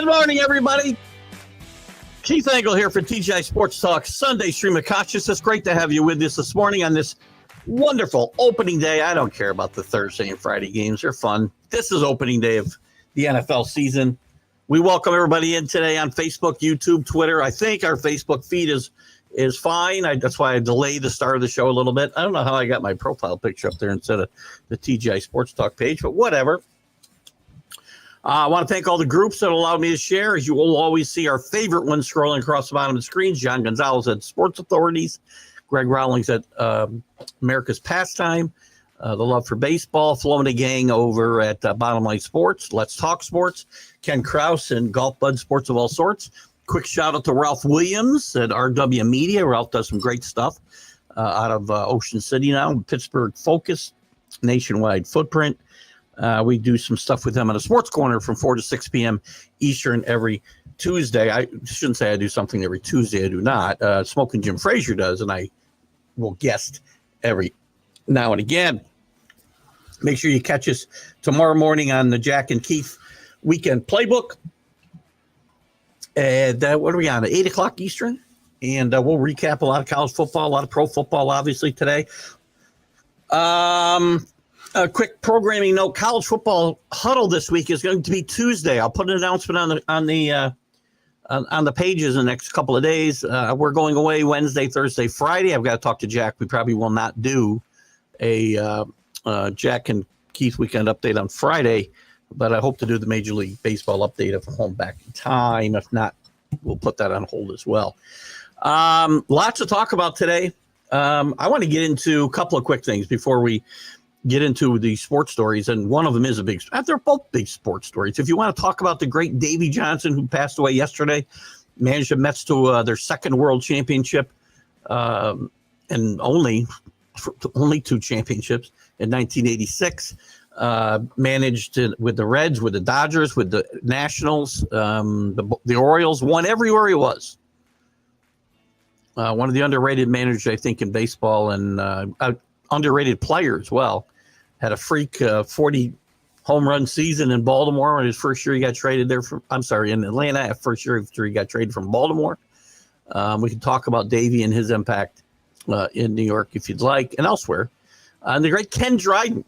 Good morning, everybody. Keith Engle here for TGI Sports Talk Sunday Stream of Consciousness. Great to have you with us this morning on this wonderful opening day. I don't care about the Thursday and Friday games. They're fun. This is opening day of the NFL season. We welcome everybody in today on Facebook, YouTube, Twitter. I think our Facebook feed is fine. That's why I delayed the start of the show a little bit. I don't know how I got my profile picture up there instead of the TGI Sports Talk page, but whatever. I want to thank all the groups that allowed me to share. As you will always see, our favorite ones scrolling across the bottom of the screen: John Gonzalez at Sports Authorities, Greg Rawlings at America's Pastime, the Love for Baseball, Florida Gang over at Bottom Line Sports, Let's Talk Sports, Ken Krause and Golf Bud Sports of all sorts. Quick shout out to Ralph Williams at RW Media. Ralph does some great stuff out of Ocean City now, Pittsburgh Focus, nationwide footprint. We do some stuff with them on the Sports Corner from 4 to 6 p.m. Eastern every Tuesday. I shouldn't say I do something every Tuesday. I do not. Smoking Jim Frazier does, and I will guest every now and again. Make sure you catch us tomorrow morning on the Jack and Keith Weekend Playbook. And what are we on? At 8 o'clock Eastern? And we'll recap a lot of college football, a lot of pro football, obviously, today. A quick programming note: college football huddle this week is going to be Tuesday. I'll put an announcement on the pages in the next couple of days. We're going away Wednesday, Thursday, Friday. I've got to talk to Jack. We probably will not do a Jack and Keith weekend update on Friday, but I hope to do the Major League Baseball update if I'm home back in time. If not, we'll put that on hold as well. Lots to talk about today. I want to get into a couple of quick things before we get into the sports stories, and one of them is a big. They're both big sports stories. If you want to talk about the great Davy Johnson, who passed away yesterday, managed the Mets to their second World Championship, and only 2 championships in 1986. Managed with the Reds, with the Dodgers, with the Nationals, the Orioles. Won everywhere he was. One of the underrated managers, I think, in baseball, and underrated player as well. Had a freak 40 home run season in Baltimore in his first year he got traded there from, in Atlanta, first year after he got traded from Baltimore. We can talk about Davey and his impact in New York if you'd like, and elsewhere. And the great Ken Dryden,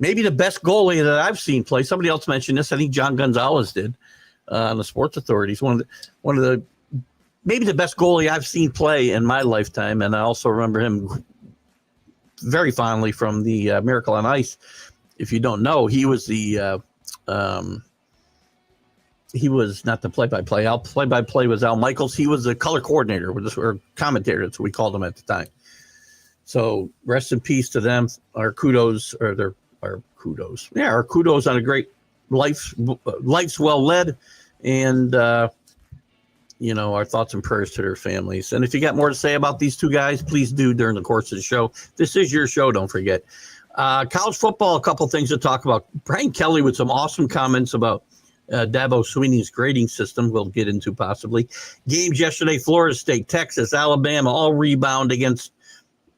maybe the best goalie that I've seen play. Somebody else mentioned this. I think John Gonzalez did on the Sports Authorities. One of the maybe the best goalie I've seen play in my lifetime, and I also remember him very fondly from the Miracle on Ice. If you don't know, he was the he was not the play-by-play. Play-by-play was Al Michaels. He was the color coordinator or commentator. That's what we called him at the time. So rest in peace to them. Our kudos, our kudos on a great life's well led, and our thoughts and prayers to their families. And if you got more to say about these two guys, please do during the course of the show. This is your show, don't forget. College football, a couple things to talk about. Brian Kelly with some awesome comments about Dabo Swinney's grading system we'll get into possibly. Games yesterday: Florida State, Texas, Alabama, all rebound against,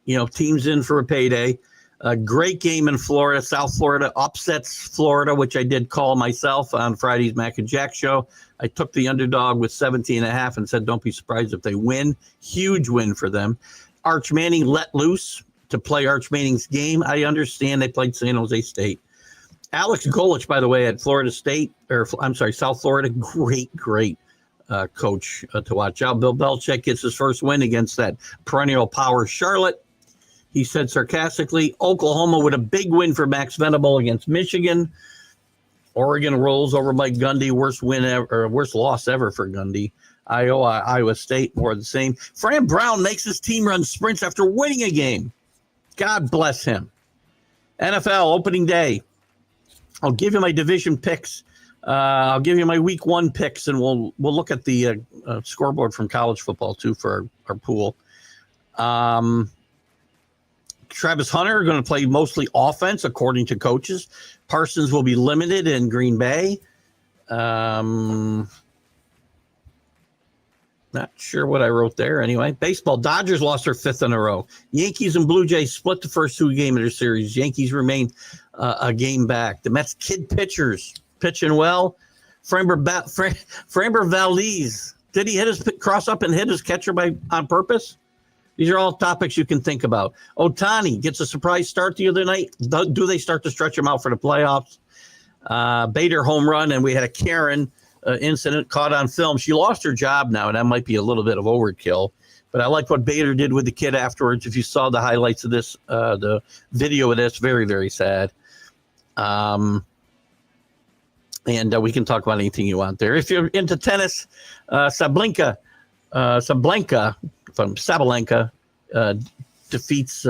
teams in for a payday. A great game in Florida. South Florida upsets Florida, which I did call myself on Friday's Mac and Jack show. I took the underdog with 17.5 and said, don't be surprised if they win. Huge win for them. Arch Manning let loose to play Arch Manning's game. I understand they played San Jose State. Alex Golich, by the way, at South Florida, great coach to watch out. Bill Belichick gets his first win against that perennial power Charlotte. He said sarcastically, Oklahoma with a big win for Max Venable against Michigan. Oregon rolls over Mike Gundy, worst loss ever for Gundy. Iowa State, more of the same. Fran Brown makes his team run sprints after winning a game. God bless him. NFL opening day. I'll give you my division picks. I'll give you my week 1 picks, and we'll look at the scoreboard from college football too for our pool. Travis Hunter going to play mostly offense, according to coaches. Parsons will be limited in Green Bay. Not sure what I wrote there. Anyway, baseball. Dodgers lost their 5th in a row. Yankees and Blue Jays split the first 2 games of their series. Yankees remain a game back. The Mets kid pitchers pitching well. Framber Valdez. Did he hit his cross up and hit his catcher on purpose? These are all topics you can think about. Ohtani gets a surprise start the other night. Do they start to stretch him out for the playoffs? Bader home run, and we had a Karen incident caught on film. She lost her job now, and that might be a little bit of overkill. But I like what Bader did with the kid afterwards. If you saw the highlights of this, the video of this, very, very sad. And we can talk about anything you want there. If you're into tennis, Sabalenka from Sabalenka defeats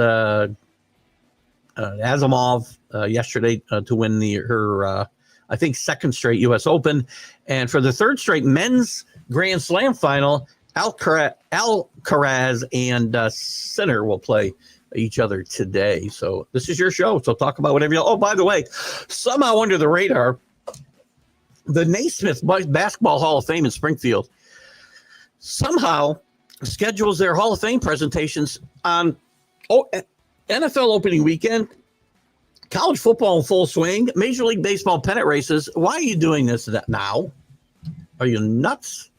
Azamov yesterday to win her I think second straight U.S. Open. And for the third straight men's Grand Slam final, Alcaraz and Sinner will play each other today. So this is your show. So talk about whatever you. Oh, by the way, somehow under the radar, the Naismith Basketball Hall of Fame in Springfield somehow schedules their Hall of Fame presentations on NFL opening weekend, college football in full swing, Major League Baseball pennant races. Why are you doing this now? Are you nuts?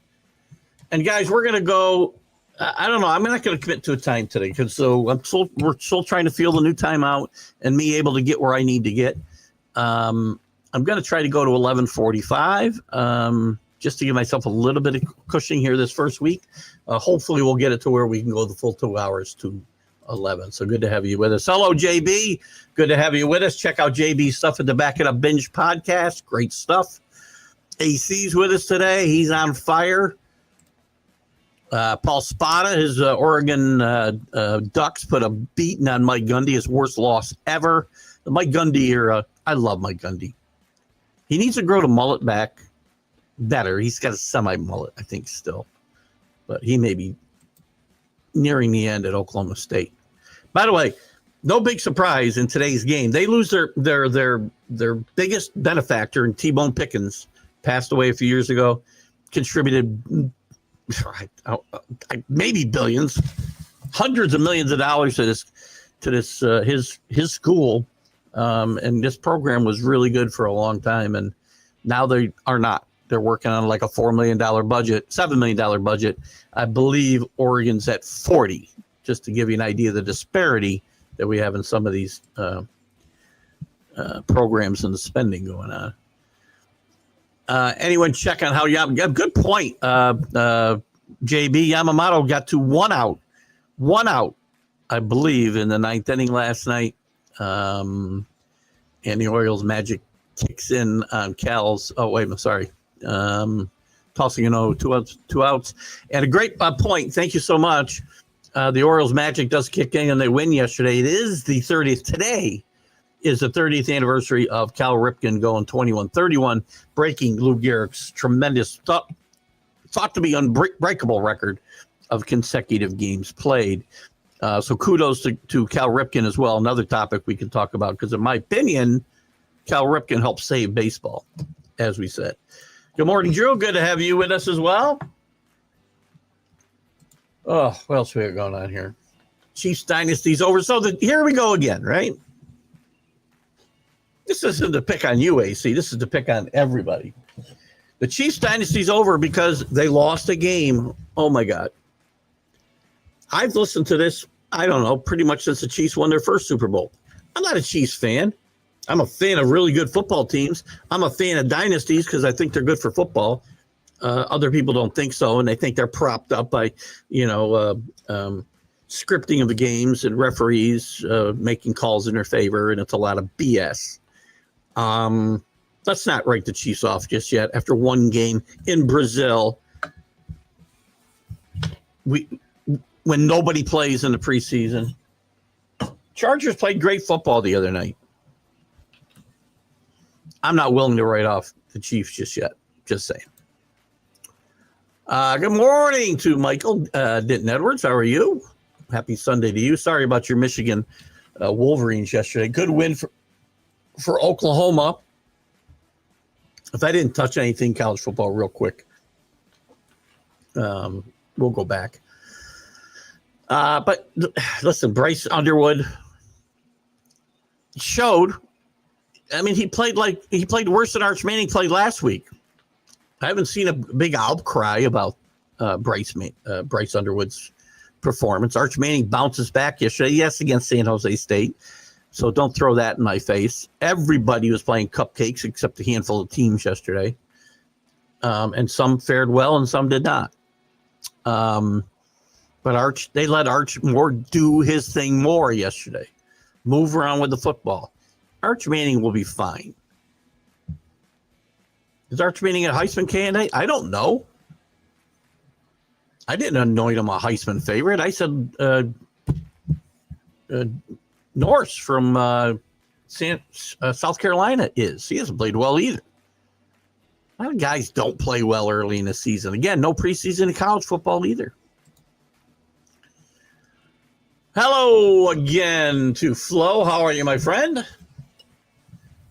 And guys, we're going to go. I don't know. I'm not going to commit to a time today because we're still trying to feel the new timeout and me able to get where I need to get. I'm going to try to go to 11:45 just to give myself a little bit of cushioning here this first week. Hopefully, we'll get it to where we can go the full 2 hours to 11. So good to have you with us. Hello, JB. Good to have you with us. Check out JB's stuff at the Back It Up Binge podcast. Great stuff. AC's with us today. He's on fire. Paul Spada, his Oregon Ducks put a beating on Mike Gundy, his worst loss ever. The Mike Gundy era, I love Mike Gundy. He needs to grow the mullet back better. He's got a semi-mullet, I think, still. But he may be nearing the end at Oklahoma State. By the way, no big surprise in today's game. They lose their biggest benefactor in T-Bone Pickens, passed away a few years ago, contributed maybe billions, hundreds of millions of dollars to this his school, and this program was really good for a long time, and now they are not. They're working on like a $4 million budget, $7 million budget. I believe Oregon's at 40, just to give you an idea of the disparity that we have in some of these programs and the spending going on. Anyone check on how good point. JB Yamamoto got to one out, I believe, in the ninth inning last night. And the Orioles magic kicks in on Cal's. Oh, wait, I'm sorry. Tossing 2 outs. And a great point. Thank you so much. The Orioles magic does kick in and they win yesterday. It is the 30th. Today is the 30th anniversary of Cal Ripken going 21-31, breaking Lou Gehrig's tremendous, thought to be unbreakable record of consecutive games played. So kudos to Cal Ripken as well. Another topic we can talk about because, in my opinion, Cal Ripken helped save baseball, as we said. Good morning, Drew. Good to have you with us as well. Oh, what else we got going on here? Chiefs dynasty's over. So here we go again, right? This isn't to pick on UAC. This is to pick on everybody. The Chiefs dynasty's over because they lost a game. Oh, my God. I've listened to this, I don't know, pretty much since the Chiefs won their first Super Bowl. I'm not a Chiefs fan. I'm a fan of really good football teams. I'm a fan of dynasties because I think they're good for football. Other people don't think so, and they think they're propped up by, scripting of the games and referees making calls in their favor, and it's a lot of BS. Let's not write the Chiefs off just yet. After one game in Brazil, when nobody plays in the preseason, Chargers played great football the other night. I'm not willing to write off the Chiefs just yet. Just saying. Good morning to Michael Denton Edwards. How are you? Happy Sunday to you. Sorry about your Michigan Wolverines yesterday. Good win for Oklahoma. If I didn't touch anything college football real quick, we'll go back. But listen, Bryce Underwood showed. I mean, he played worse than Arch Manning played last week. I haven't seen a big outcry about Bryce Underwood's performance. Arch Manning bounces back yesterday, yes, against San Jose State. So don't throw that in my face. Everybody was playing cupcakes except a handful of teams yesterday. And some fared well and some did not. But they let Arch Moore do his thing more yesterday. Move around with the football. Arch Manning will be fine. Is Arch Manning a Heisman candidate? I don't know. I didn't anoint him a Heisman favorite. I said Norris from South Carolina is. He hasn't played well either. A lot of guys don't play well early in the season. Again, no preseason in college football either. Hello again to Flo. How are you, my friend?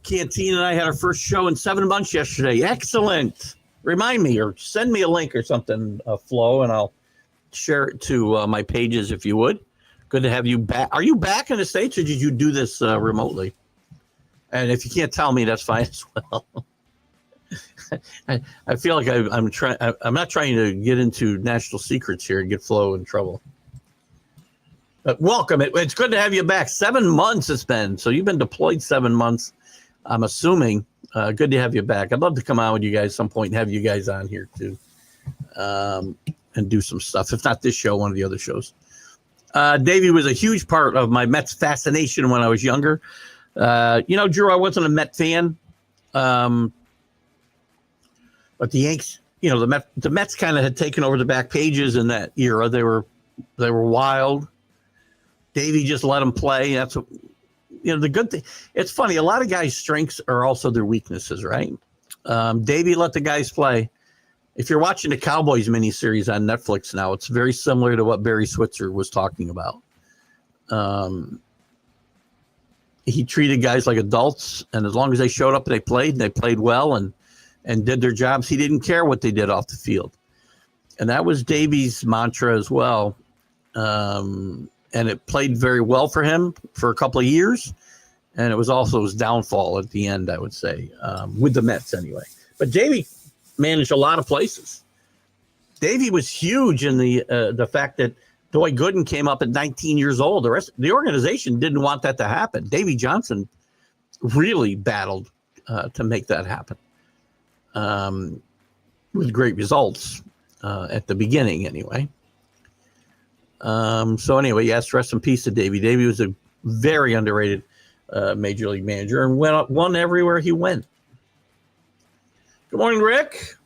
Canteen and I had our first show in 7 months yesterday. Excellent. Remind me or send me a link or something, Flo, and I'll share it to my pages if you would. Good to have you back. Are you back in the States or did you do this remotely? And if you can't tell me, that's fine as well. I feel like I'm not trying to get into national secrets here and get Flo in trouble. But welcome. It's good to have you back. 7 months it's been. So you've been deployed 7 months, I'm assuming. Good to have you back. I'd love to come out with you guys at some point and have you guys on here too, and do some stuff. If not this show, one of the other shows. Davey was a huge part of my Mets fascination when I was younger. Drew, I wasn't a Met fan. But the Yanks, the Mets kind of had taken over the back pages in that era. They were wild. Davey just let them play. That's what, the good thing. It's funny. A lot of guys' strengths are also their weaknesses, right? Davey let the guys play. If you're watching the Cowboys miniseries on Netflix now, it's very similar to what Barry Switzer was talking about. He treated guys like adults, and as long as they showed up and they played well and did their jobs, he didn't care what they did off the field. And that was Davey's mantra as well. And it played very well for him for a couple of years. And it was also his downfall at the end, I would say, with the Mets anyway. But Davey managed a lot of places. Davey was huge in the fact that Doy Gooden came up at 19 years old. The organization didn't want that to happen. Davey Johnson really battled to make that happen with great results at the beginning anyway. So anyway, yes, rest in peace to Davey. Davey was a very underrated major league manager and won everywhere he went. Good morning, Rick.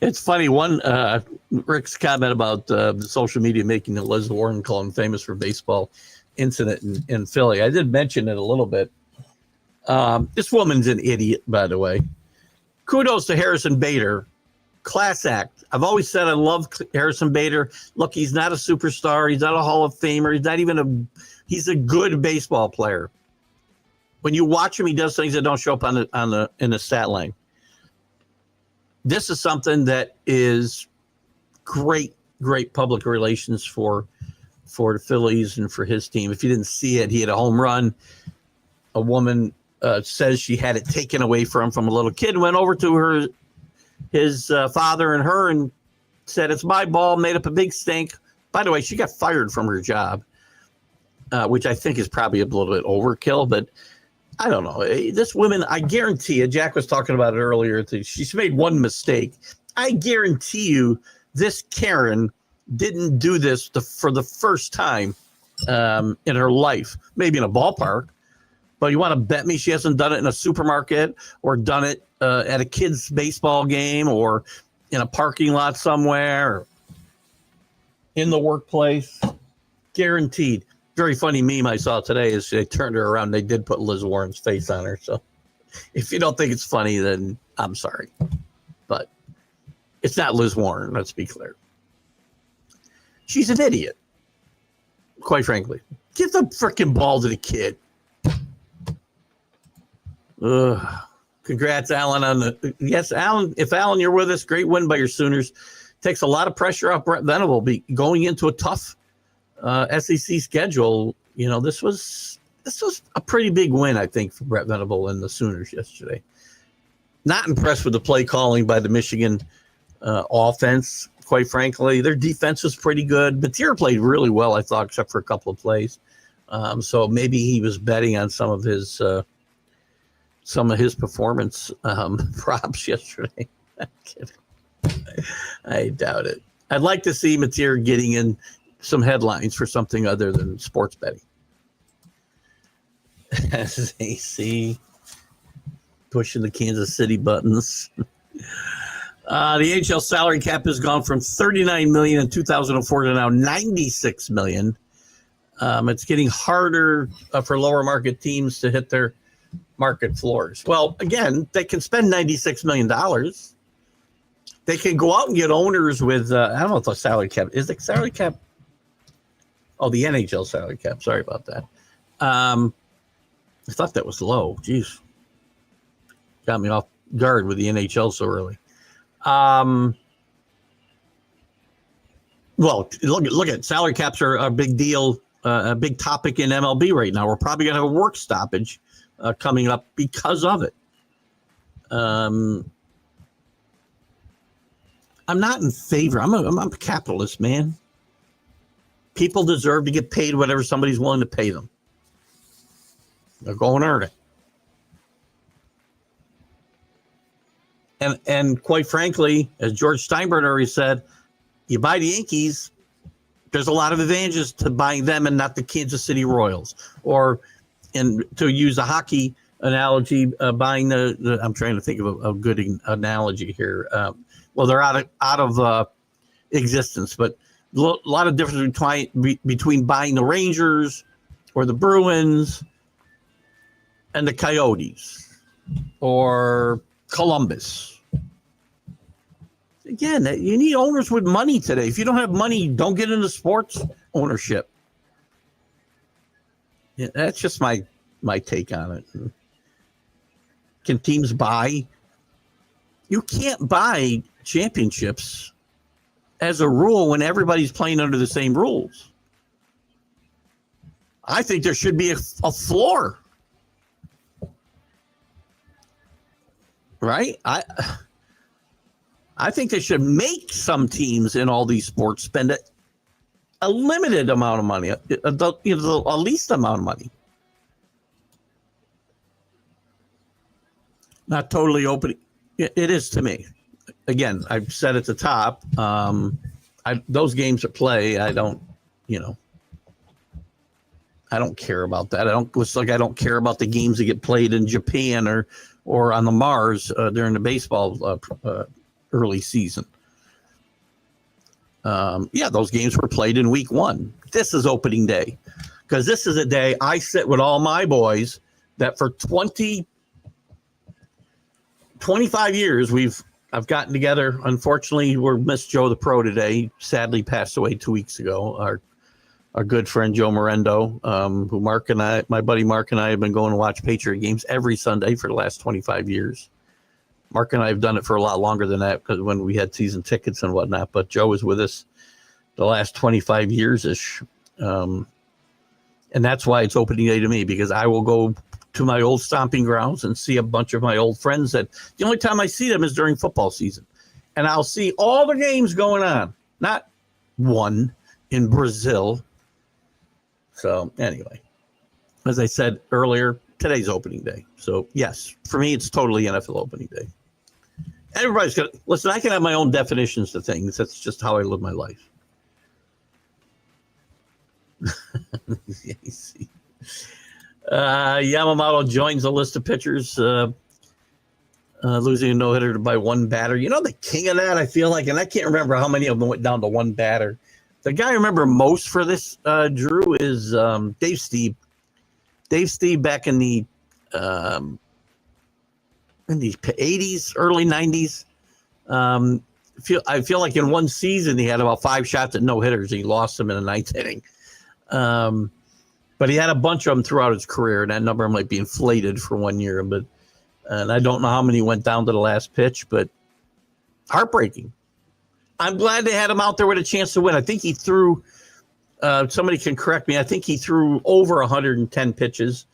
It's funny. Rick's comment about the social media making the Liz Warren column famous for baseball incident in Philly. I did mention it a little bit. This woman's an idiot, by the way. Kudos to Harrison Bader. Class act. I've always said I love Harrison Bader. Look, he's not a superstar. He's not a Hall of Famer. He's a good baseball player. When you watch him, he does things that don't show up in the stat line. This is something that is great public relations for the Phillies and for his team. If you didn't see it, he had a home run. A woman says she had it taken away from a little kid, went over to his father and her and said, "It's my ball," made up a big stink. By the way, she got fired from her job, which I think is probably a little bit overkill, but I don't know. This woman, I guarantee you, Jack was talking about it earlier, she's made one mistake. I guarantee you this Karen didn't do this for the first time in her life, maybe in a ballpark. But you want to bet me she hasn't done it in a supermarket or done it at a kid's baseball game or in a parking lot somewhere or in the workplace? Guaranteed. Very funny meme I saw today is they turned her around. They did put Liz Warren's face on her. So if you don't think it's funny, then I'm sorry. But it's not Liz Warren, let's be clear. She's an idiot, quite frankly. Give the freaking ball to the kid. Congrats, Alan. Yes, Alan. If Alan, you're with us, great win by your Sooners. Takes a lot of pressure off Brent Venable going into a tough SEC schedule. This was this was a pretty big win, I think, for Brett Venable and the Sooners yesterday. Not impressed with the play calling by the Michigan offense, quite frankly. Their defense was pretty good. Batir played really well, I thought, except for a couple of plays. So maybe he was betting on some of his performance props yesterday. I'm kidding. I doubt it. I'd like to see Batir getting in some headlines for something other than sports betting. SAC pushing the Kansas City buttons. The NHL salary cap has gone from $39 million in 2004 to now $96 million. It's getting harder for lower market teams to hit their market floors. Well, again, they can spend $96 million. They can go out and get owners with, I don't know if the salary cap, is the salary cap? Oh, the NHL salary cap. Sorry about that. I thought that was low. Jeez. Got me off guard with the NHL so early. Well, look at salary caps are a big deal, a big topic in MLB right now. We're probably going to have a work stoppage coming up because of it. I'm not in favor. I'm a capitalist, man. People deserve to get paid whatever somebody's willing to pay them. They'll go and earn it. And quite frankly, as George Steinbrenner already said, you buy the Yankees, there's a lot of advantages to buying them and not the Kansas City Royals. Or, and to use a hockey analogy, buying the I'm trying to think of a good analogy here. Well, they're out of existence, but a lot of difference between buying the Rangers or the Bruins and the Coyotes or Columbus. Again, you need owners with money today. If you don't have money, don't get into sports ownership. Yeah, that's just my take on it. Can teams buy? You can't buy championships as a rule when everybody's playing under the same rules. I think there should be a floor. Right? I think they should make some teams in all these sports spend a limited amount of money, the least amount of money. Not totally open. It is to me. Again, I've said at the top, those games at play, I don't care about that. It's like I don't care about the games that get played in Japan or on the Mars during the baseball early season. Those games were played in week 1. This is opening day because this is a day I sit with all my boys that for 25 years I've gotten together. Unfortunately, we're Miss Joe the Pro today. He sadly passed away 2 weeks ago. Our good friend Joe Morendo, who my buddy Mark and I have been going to watch Patriot games every Sunday for the last 25 years. Mark and I have done it for a lot longer than that because when we had season tickets and whatnot. But Joe was with us the last 25 years-ish. And that's why it's opening day to me, because I will go to my old stomping grounds and see a bunch of my old friends that the only time I see them is during football season. And I'll see all the games going on, not one in Brazil. So anyway, as I said earlier, today's opening day. So yes, for me, it's totally NFL opening day. Everybody's got to listen. I can have my own definitions to things. That's just how I live my life. Yamamoto joins the list of pitchers losing a no-hitter by one batter. You know, the king of that, I feel like, and I can't remember how many of them went down to one batter. The guy I remember most for this, Drew, is Dave Stieb. Dave Stieb back in the 80s, early 90s. I feel like in one season he had about 5 shots at no-hitters. He lost them in the 9th inning. But he had a bunch of them throughout his career, and that number might be inflated for 1 year. And I don't know how many went down to the last pitch, but heartbreaking. I'm glad they had him out there with a chance to win. I think he threw somebody can correct me. I think he threw over 110 pitches.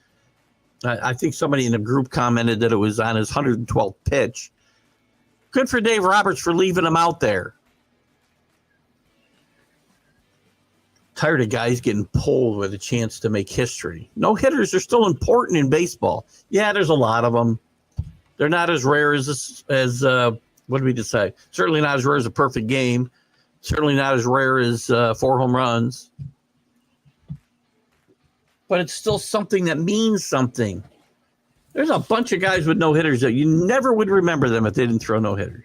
I think somebody in the group commented that it was on his 112th pitch. Good for Dave Roberts for leaving him out there. Tired of guys getting pulled with a chance to make history. No hitters are still important in baseball. Yeah, there's a lot of them. They're not as rare as what did we decide? Certainly not as rare as a perfect game. Certainly not as rare as 4 home runs. But it's still something that means something. There's a bunch of guys with no hitters that you never would remember them if they didn't throw no hitters.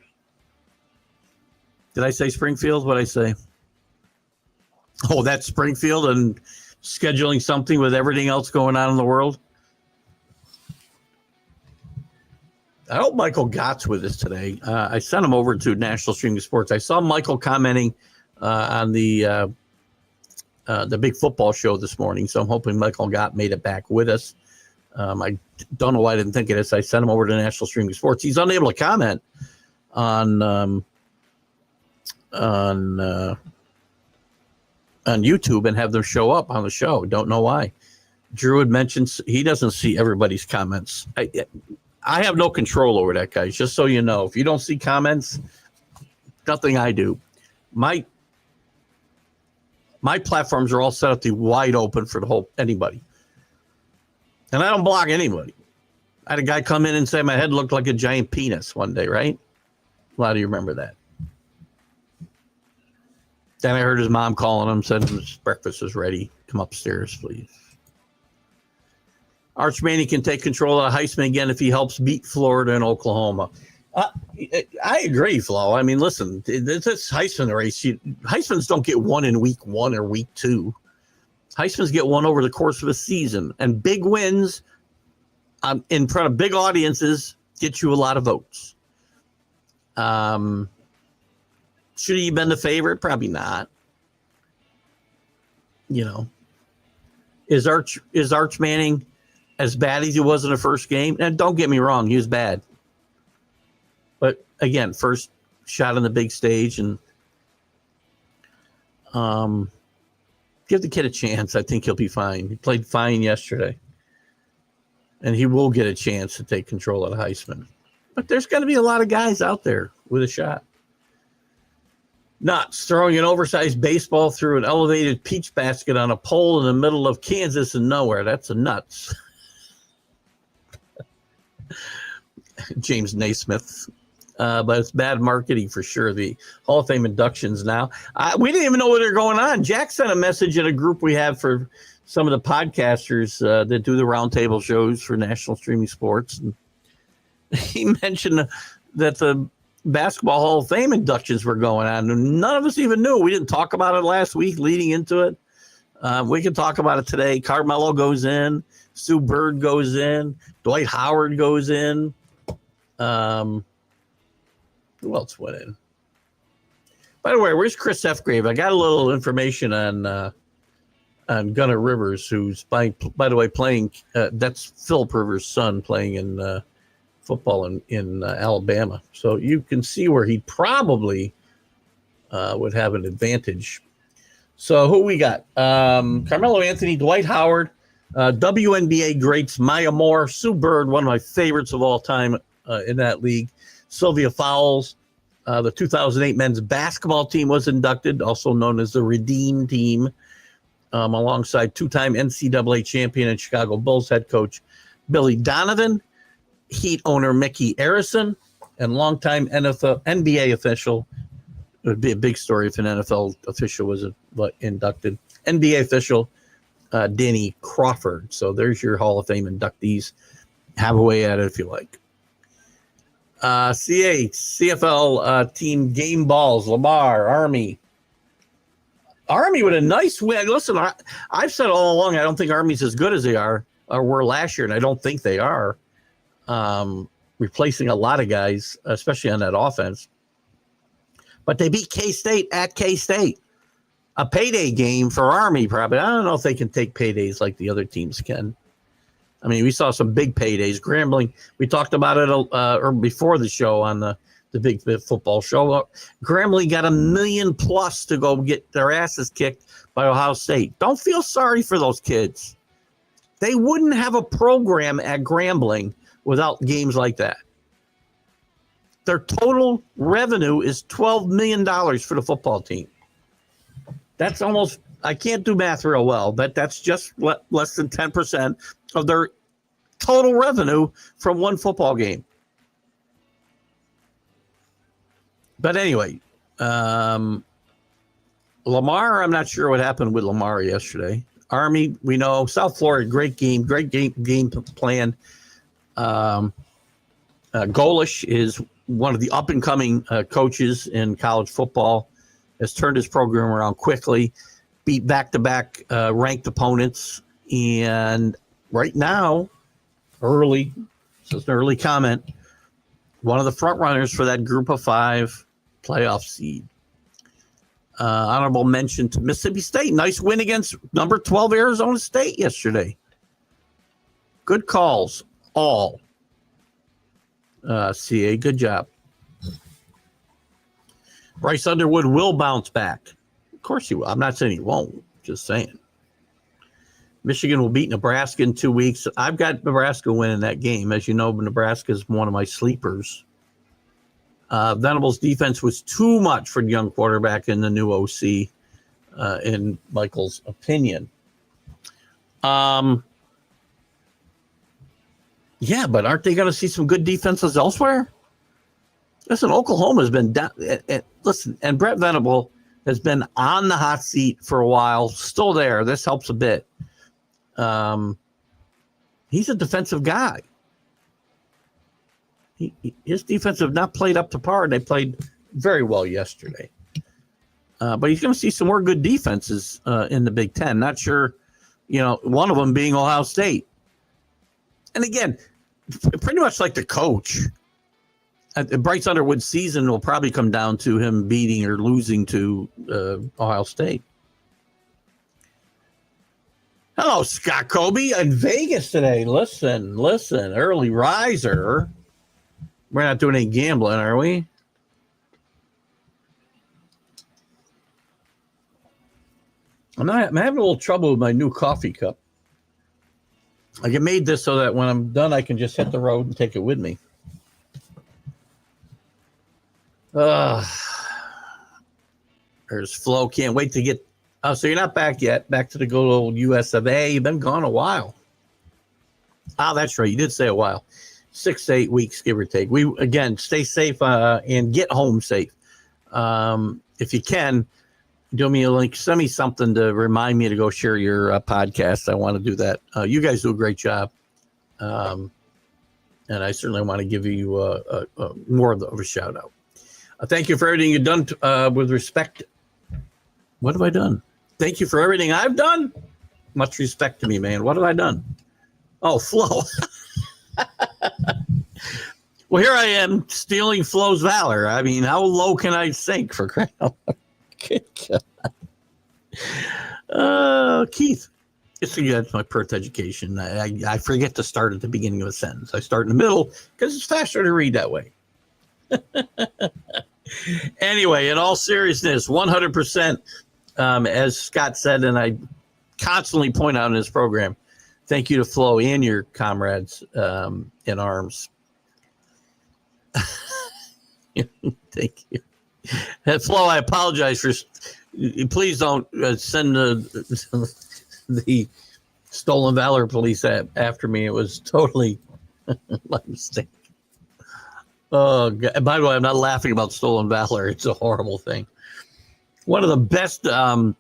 Did I say Springfield? What did I say? Oh, that's Springfield and scheduling something with everything else going on in the world. I hope Michael Gott's with us today. I sent him over to National Streaming Sports. I saw Michael commenting on the big football show this morning, so I'm hoping Michael Gott made it back with us. I don't know why I didn't think of this. I sent him over to National Streaming Sports. He's unable to comment on YouTube and have them show up on the show. Don't know why. Drew had mentioned he doesn't see everybody's comments. I have no control over that, guys, just so you know. If you don't see comments, nothing I do. My platforms are all set up to wide open for the whole anybody. And I don't block anybody. I had a guy come in and say my head looked like a giant penis one day, right? A lot of you remember that. Then I heard his mom calling him, said his breakfast is ready. Come upstairs, please. Arch Manning can take control of Heisman again if he helps beat Florida and Oklahoma. I agree, Flo. I mean, listen, this Heisman race, Heismans don't get one in week 1 or week 2. Heismans get one over the course of a season. And big wins in front of big audiences get you a lot of votes. Should he have been the favorite? Probably not. You know, is Arch Manning as bad as he was in the first game? And don't get me wrong, he was bad. But again, first shot on the big stage, and give the kid a chance. I think he'll be fine. He played fine yesterday, and he will get a chance to take control of the Heisman. But there's going to be a lot of guys out there with a shot. Nuts, throwing an oversized baseball through an elevated peach basket on a pole in the middle of Kansas and nowhere. That's a nuts. James Naismith. But it's bad marketing for sure. The Hall of Fame inductions now. We didn't even know what they're going on. Jack sent a message in a group we have for some of the podcasters that do the roundtable shows for National Streaming Sports. And he mentioned that the Basketball Hall of Fame inductions were going on, and none of us even knew. We didn't talk about it last week leading into it. We can talk about it today. Carmelo goes in. Sue Bird goes in. Dwight Howard goes in. Who else went in? By the way, where's Chris Fgrave? I got a little information on Gunnar Rivers, who's, by the way, playing. That's Philip Rivers' son playing in football in Alabama. So you can see where he probably would have an advantage. So who we got? Carmelo Anthony, Dwight Howard, WNBA greats Maya Moore, Sue Bird, one of my favorites of all time in that league. Sylvia Fowles, the 2008 men's basketball team was inducted, also known as the Redeem Team, alongside two-time NCAA champion and Chicago Bulls head coach Billy Donovan, Heat owner Mickey Arison, and longtime NBA official. It would be a big story if an NFL official was inducted. NBA official Danny Crawford. So there's your Hall of Fame inductees. Have a way at it if you like. CFL team game balls, Lamar, Army. Army with a nice win. Listen, I've said all along, I don't think Army's as good as they are or were last year, and I don't think they are. Replacing a lot of guys, especially on that offense. But they beat K-State at K-State. A payday game for Army, probably. I don't know if they can take paydays like the other teams can. I mean, we saw some big paydays. Grambling, we talked about it or before the show on the the Big Football Show. Grambling got $1 million plus to go get their asses kicked by Ohio State. Don't feel sorry for those kids. They wouldn't have a program at Grambling without games like that. Their total revenue is $12 million for the football team. That's almost, I can't do math real well, but that's just less than 10% of their total revenue from one football game. But anyway, Lamar, I'm not sure what happened with Lamar yesterday. Army, we know. South Florida, great game plan. Golish is one of the up-and-coming coaches in college football, has turned his program around quickly, beat back-to-back ranked opponents, and right now, this is an early comment, one of the front runners for that group of 5 playoff seed. Honorable mention to Mississippi State. Nice win against number 12 Arizona State yesterday. Good calls, all. CA, good job. Bryce Underwood will bounce back. Of course he will. I'm not saying he won't. Just saying. Michigan will beat Nebraska in 2 weeks. I've got Nebraska winning that game. As you know, Nebraska is one of my sleepers. Venable's defense was too much for the young quarterback in the new OC, in Michael's opinion. Yeah, but aren't they going to see some good defenses elsewhere? Listen, Oklahoma has been down. Listen, and Brett Venable has been on the hot seat for a while, still there. This helps a bit. He's a defensive guy. His defense have not played up to par, and they played very well yesterday. But he's going to see some more good defenses in the Big Ten. Not sure, one of them being Ohio State. And again, pretty much like the coach, Bryce Underwood's season will probably come down to him beating or losing to Ohio State. Hello, Scott Kobe in Vegas today. Listen, early riser. We're not doing any gambling, are we? I'm having a little trouble with my new coffee cup. I made this so that when I'm done, I can just hit the road and take it with me. There's Flo. Can't wait to get. Oh, so you're not back yet. Back to the good old US of A. You've been gone a while. Oh, that's right. You did say a while. 6 to 8 weeks, give or take. We, again, stay safe and get home safe. If you can, do me a link. Send me something to remind me to go share your podcast. I want to do that. You guys do a great job. And I certainly want to give you more of a shout out. Thank you for everything you've done with respect. What have I done? Thank you for everything I've done. Much respect to me, man. What have I done? Oh, Flo. Well, here I am stealing Flo's valor. I mean, how low can I sink for crying out loud? Good God. Keith. It's my Perth education. I forget to start at the beginning of a sentence. I start in the middle because it's faster to read that way. Anyway, in all seriousness, 100%, as Scott said, and I constantly point out in his program, thank you to Flo and your comrades in arms. Thank you. Flo, I apologize for. Please don't send the Stolen Valor police after me. It was totally my mistake. Oh, God. By the way, I'm not laughing about Stolen Valor. It's a horrible thing. One of the best. You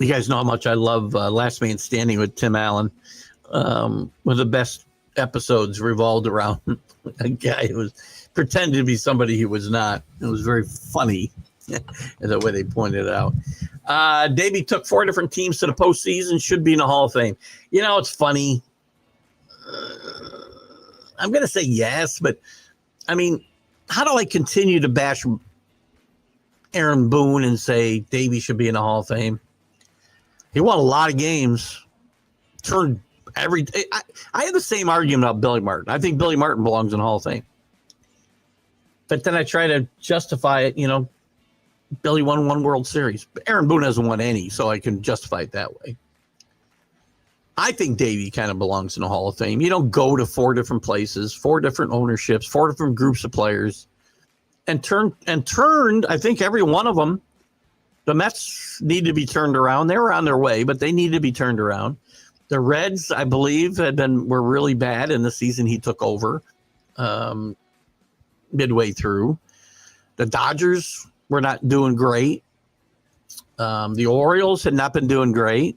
guys know how much I love Last Man Standing with Tim Allen. One of the best episodes revolved around a guy who was pretending to be somebody he was not. It was very funny the way they pointed it out. Davey took 4 different teams to the postseason, should be in the Hall of Fame. It's funny. I'm going to say yes, but I mean, how do I continue to bash Aaron Boone and say Davey should be in the Hall of Fame? He won a lot of games. I have the same argument about Billy Martin. I think Billy Martin belongs in the Hall of Fame. But then I try to justify it, Billy won one World Series. But Aaron Boone hasn't won any, so I can justify it that way. I think Davey kind of belongs in the Hall of Fame. You don't go to 4 different places, 4 different ownerships, 4 different groups of players, and turned. I think every one of them. The Mets need to be turned around. They were on their way, but they need to be turned around. The Reds, I believe, were really bad in the season he took over, midway through. The Dodgers were not doing great. The Orioles had not been doing great.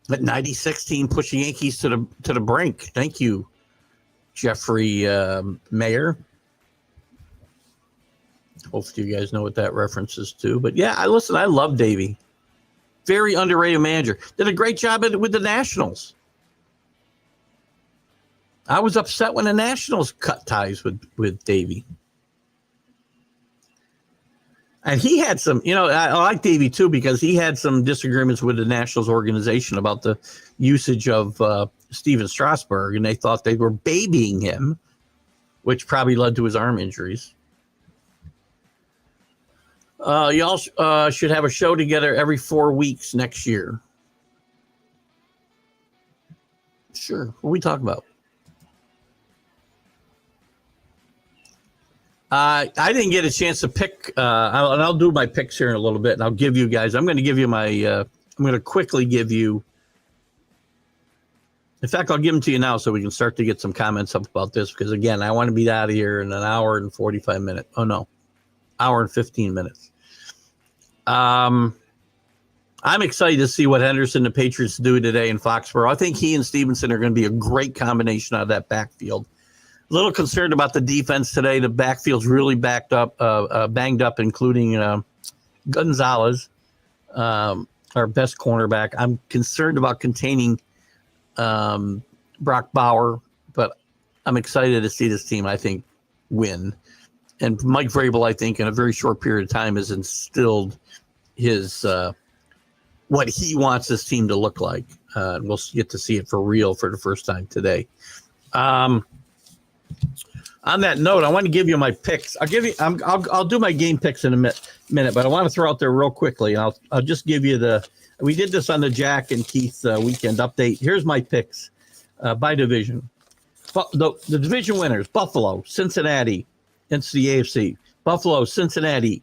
But 96 team pushed the Yankees to the brink. Thank you, Jeffrey Mayer. Hopefully you guys know what that reference is to. But yeah, I love Davey. Very underrated manager. Did a great job with the Nationals. I was upset when the Nationals cut ties with Davey. And he had some, I like Davey too, because he had some disagreements with the Nationals organization about the usage of Steven Strasburg, and they thought they were babying him, which probably led to his arm injuries. Y'all should have a show together every 4 weeks next year. Sure. What are we talking about? I didn't get a chance to pick. I'll do my picks here in a little bit, and I'll give you guys. I'm going to give you my. I'm going to quickly give you. In fact, I'll give them to you now so we can start to get some comments up about this. Because again, I want to be out of here in an hour and 45 minutes. Oh no, hour and 15 minutes. I'm excited to see what Henderson and the Patriots do today in Foxborough. I think he and Stevenson are going to be a great combination out of that backfield. A little concerned about the defense today. The backfield's really banged up, including Gonzalez, our best cornerback. I'm concerned about containing Brock Bauer, but I'm excited to see this team, I think, win. And Mike Vrabel, I think, in a very short period of time has instilled his what he wants this team to look like. And we'll get to see it for real for the first time today. On that note, I want to give you my picks. I'll do my game picks in a minute, but I want to throw out there real quickly. I'll just give you we did this on the Jack and Keith weekend update. Here's my picks by division. The division winners: Buffalo, Cincinnati, into the AFC. Buffalo, Cincinnati,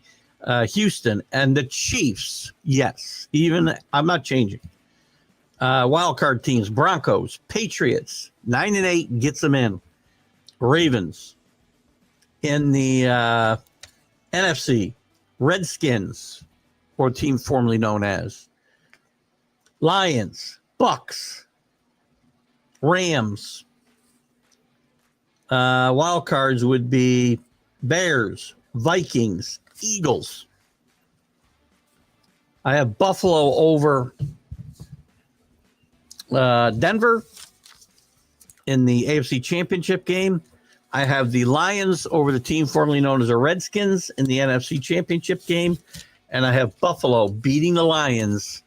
Houston, and the Chiefs. Yes, even I'm not changing. Wild card teams: Broncos, Patriots. 9-8 gets them in. Ravens. In the NFC, Redskins, or team formerly known as Lions, Bucks, Rams. Wild cards would be Bears, Vikings, Eagles. I have Buffalo over Denver in the AFC Championship game. I have the Lions over the team formerly known as the Redskins in the NFC Championship game. And I have Buffalo beating the Lions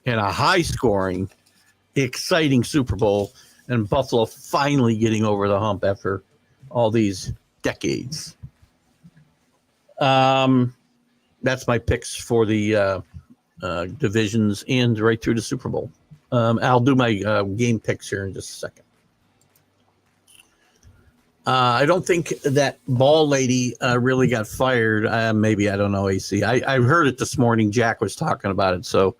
in a high-scoring, exciting Super Bowl. And Buffalo finally getting over the hump after all these decades. That's my picks for the divisions and right through the Super Bowl. I'll do my game picks here in just a second. I don't think that ball lady really got fired. Maybe, I don't know, AC. I heard it this morning. Jack was talking about it. So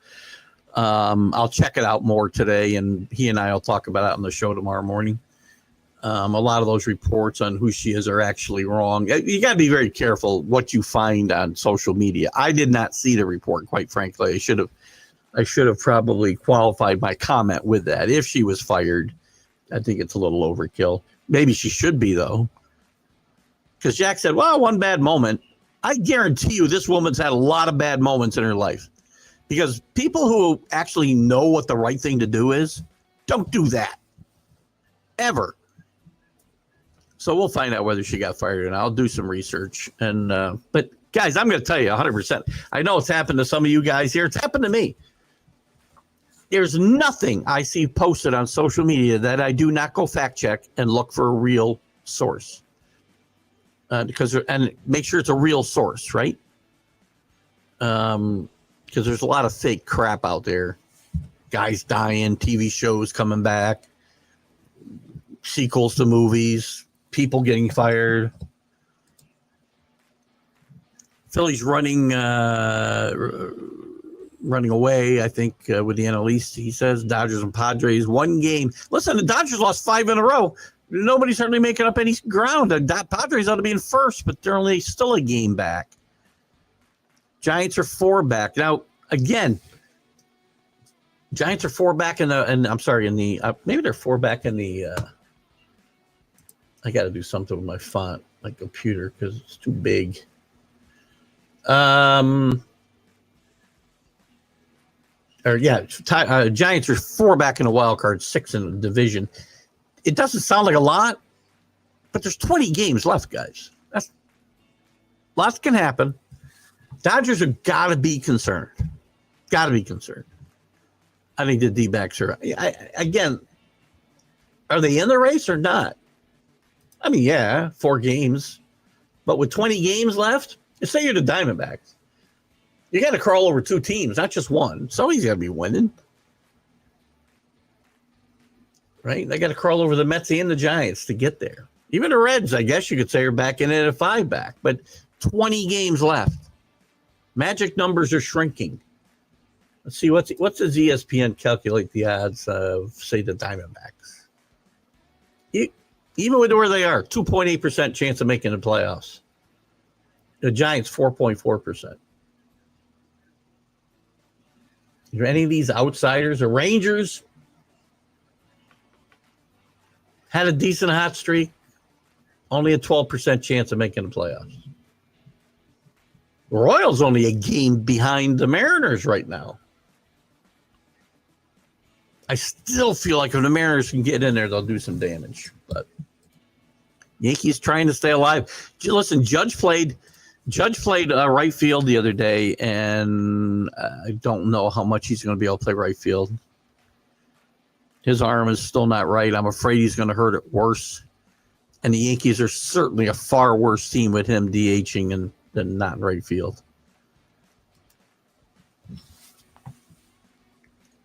I'll check it out more today, and he and I will talk about it on the show tomorrow morning. A lot of those reports on who she is are actually wrong. You got to be very careful what you find on social media. I did not see the report, quite frankly. I should have probably qualified my comment with that. If she was fired, I think it's a little overkill. Maybe she should be, though. Because Jack said, well, one bad moment. I guarantee you this woman's had a lot of bad moments in her life. Because people who actually know what the right thing to do is, don't do that. Ever. So we'll find out whether she got fired, and I'll do some research. But, guys, I'm going to tell you 100%. I know it's happened to some of you guys here. It's happened to me. There's nothing I see posted on social media that I do not go fact check and look for a real source. because and make sure it's a real source, right? Because there's a lot of fake crap out there. Guys dying, TV shows coming back, sequels to movies, people getting fired. Philly's running away, I think, with the NL East. He says Dodgers and Padres, one game. Listen, the Dodgers lost 5 in a row. Nobody's hardly making up any ground. The Padres ought to be in first, but they're only still a game back. Giants are 4 back. Now, again, Giants are 4 back in the maybe they're 4 back in the I got to do something with my font, my computer, because it's too big. Giants are 4 back in the wild card, 6 in the division. It doesn't sound like a lot, but there's 20 games left, guys. Lots can happen. Dodgers have got to be concerned. Got to be concerned. I think the D-backs are. Again, are they in the race or not? I mean, yeah, 4 games, but with 20 games left, say you're the Diamondbacks, you got to crawl over 2 teams, not just one. Somebody's got to be winning, right? They got to crawl over the Mets and the Giants to get there. Even the Reds, I guess you could say, are back in it at 5 back, but 20 games left. Magic numbers are shrinking. Let's see, what's does ESPN calculate the odds of, say, the Diamondbacks? Even with where they are, 2.8% chance of making the playoffs. The Giants, 4.4%. Are there any of these outsiders? The Rangers had a decent hot streak, only a 12% chance of making the playoffs. The Royals only a game behind the Mariners right now. I still feel like if the Mariners can get in there, they'll do some damage. But Yankees trying to stay alive. Listen, Judge played right field the other day, and I don't know how much he's going to be able to play right field. His arm is still not right. I'm afraid he's going to hurt it worse. And the Yankees are certainly a far worse team with him DHing than not in right field.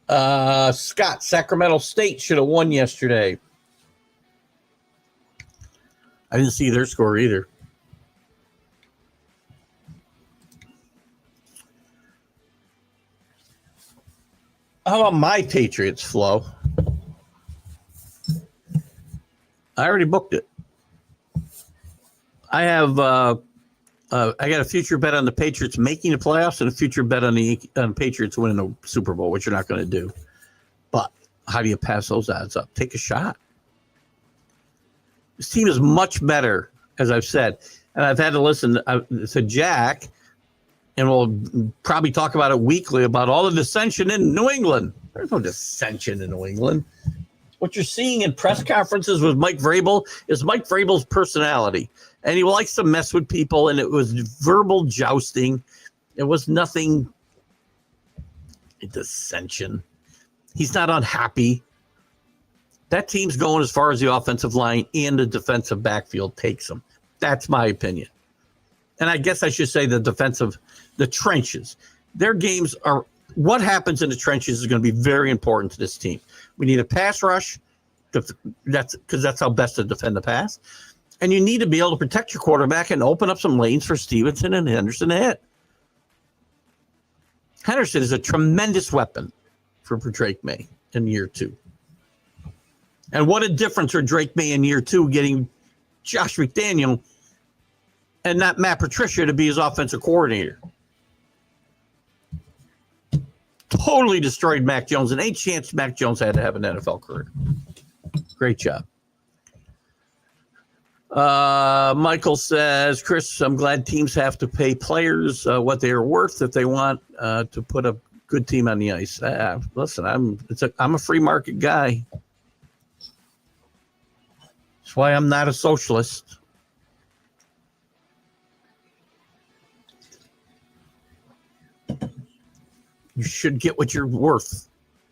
Scott, Sacramento State should have won yesterday. I didn't see their score either. How about my Patriots, Flo? I already booked it. I have I got a future bet on the Patriots making the playoffs and a future bet on the Patriots winning the Super Bowl, which you're not going to do. But how do you pass those odds up? Take a shot. This team is much better, as I've said. And I've had to listen to Jack, and we'll probably talk about it weekly, about all the dissension in New England. There's no dissension in New England. What you're seeing in press conferences with Mike Vrabel is Mike Vrabel's personality. And he likes to mess with people, and it was verbal jousting. It was nothing dissension. He's not unhappy. That team's going as far as the offensive line and the defensive backfield takes them. That's my opinion. And I guess I should say the trenches. Their games are, what happens in the trenches is going to be very important to this team. We need a pass rush. That's how best to defend the pass. And you need to be able to protect your quarterback and open up some lanes for Stevenson and Henderson to hit. Henderson is a tremendous weapon for Drake May in year 2. And what a difference for Drake May in year 2 getting Josh McDaniel and not Matt Patricia to be his offensive coordinator. Totally destroyed Mac Jones, and ain't chance Mac Jones had to have an NFL career. Great job. Michael says, Chris, I'm glad teams have to pay players what they are worth if they want to put a good team on the ice. Listen, I'm a free market guy. That's why I'm not a socialist. You should get what you're worth.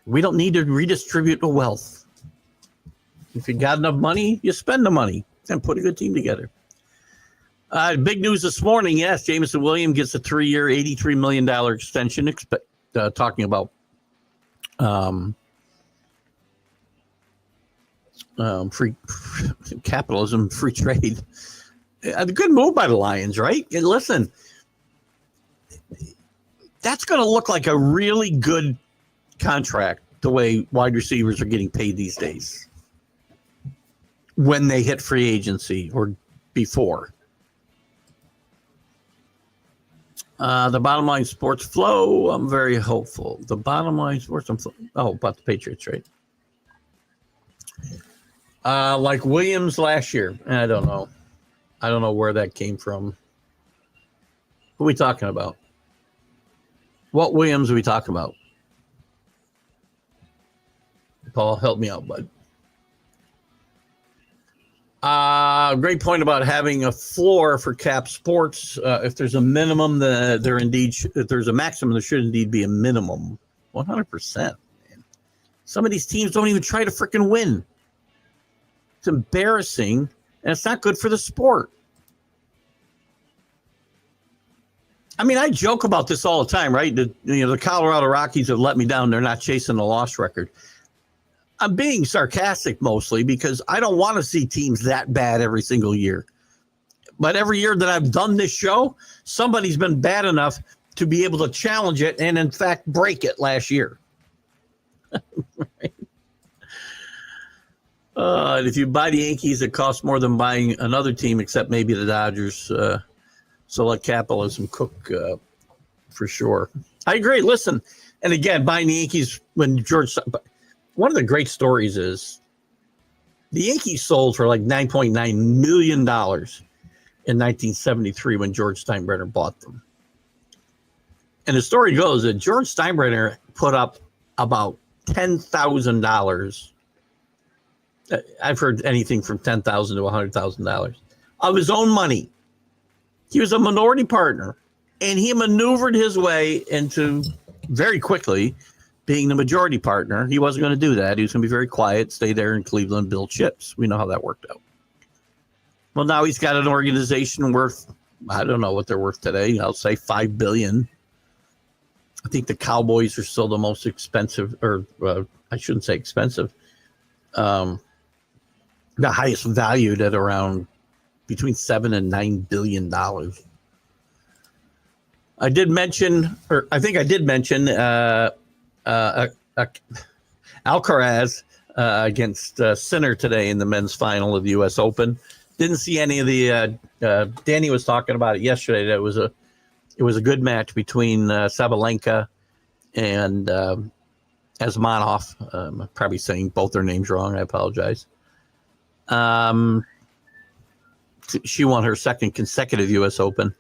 We don't need to redistribute the wealth. If you got enough money, you spend the money and put a good team together. Big news this morning. Yes, Jameson Williams gets a 3-year, $83 million extension. Talking about free capitalism, free trade. A good move by the Lions, right? And listen, that's going to look like a really good contract the way wide receivers are getting paid these days when they hit free agency or before. The bottom line sports flow, I'm very hopeful. The bottom line sports, about the Patriots, right? Like Williams last year. I don't know. I don't know where that came from. Who are we talking about? What Williams are we talking about? Paul, help me out, bud. Great point about having a floor for cap sports. If there's a minimum, if there's a maximum, there should indeed be a minimum. 100%. Some of these teams don't even try to freaking win. It's embarrassing, and it's not good for the sport. I mean, I joke about this all the time, right? The Colorado Rockies have let me down. They're not chasing the loss record. I'm being sarcastic mostly because I don't want to see teams that bad every single year. But every year that I've done this show, somebody's been bad enough to be able to challenge it and, in fact, break it last year. Right? If you buy the Yankees, it costs more than buying another team, except maybe the Dodgers. So let capitalism cook for sure. I agree. Listen, and again, buying the Yankees when George... One of the great stories is the Yankees sold for like $9.9 million in 1973 when George Steinbrenner bought them. And the story goes that George Steinbrenner put up about $10,000. I've heard anything from $10,000 to $100,000 of his own money. He was a minority partner, and he maneuvered his way into very quickly being the majority partner. He wasn't going to do that. He was going to be very quiet, stay there in Cleveland, build chips. We know how that worked out. Well, now he's got an organization worth, I don't know what they're worth today. I'll say $5 billion. I think the Cowboys are still the most expensive, or I shouldn't say expensive. The highest valued at around between $7 and $9 billion. I think I did mention Alcaraz against Sinner today in the men's final of the U.S. Open. Didn't see any of the. Danny was talking about it yesterday. That it was a good match between Sabalenka and Asmanov. I'm probably saying both their names wrong. I apologize. She won her second consecutive U.S. Open,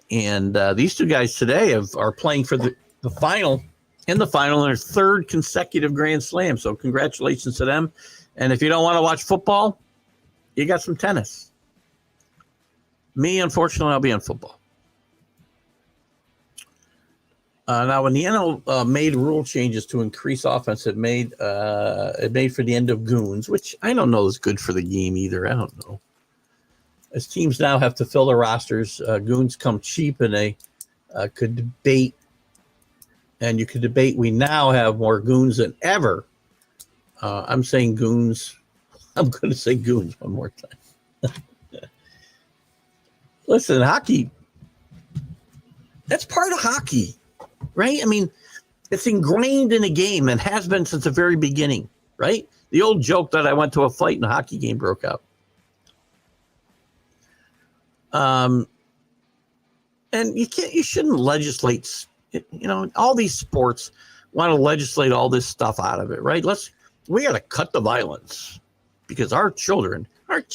and these two guys today are playing for the final. In the final, in their third consecutive Grand Slam. So congratulations to them. And if you don't want to watch football, you got some tennis. Me, unfortunately, I'll be on football. Now, when the NL made rule changes to increase offense, it made for the end of goons, which I don't know is good for the game either. I don't know. As teams now have to fill their rosters, goons come cheap, and they could debate. And you could debate, we now have more goons than ever. I'm saying goons. I'm going to say goons one more time. Listen, hockey, that's part of hockey, right? I mean, it's ingrained in a game and has been since the very beginning, right? The old joke that I went to a fight and a hockey game broke out. And you shouldn't legislate. All these sports want to legislate all this stuff out of it, right? We got to cut the violence because our children aren't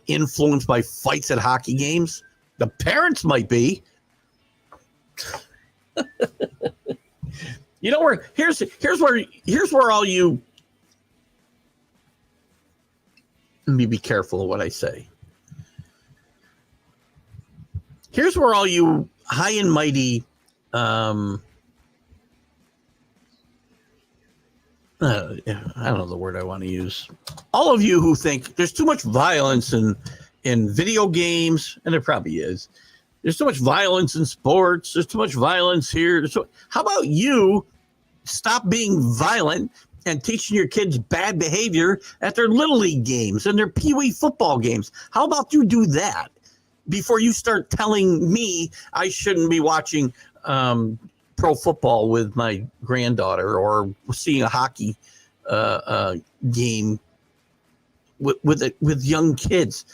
influenced by fights at hockey games. The parents might be. Here's where all you. Let me be careful of what I say. Here's where all you high and mighty. I don't know the word I want to use. All of you who think there's too much violence in in video games, and there probably is. There's so much violence in sports. There's too much violence here. How about you stop being violent and teaching your kids bad behavior at their Little League games and their Pee Wee football games? How about you do that before you start telling me I shouldn't be watching pro football with my granddaughter or seeing a hockey game with young kids?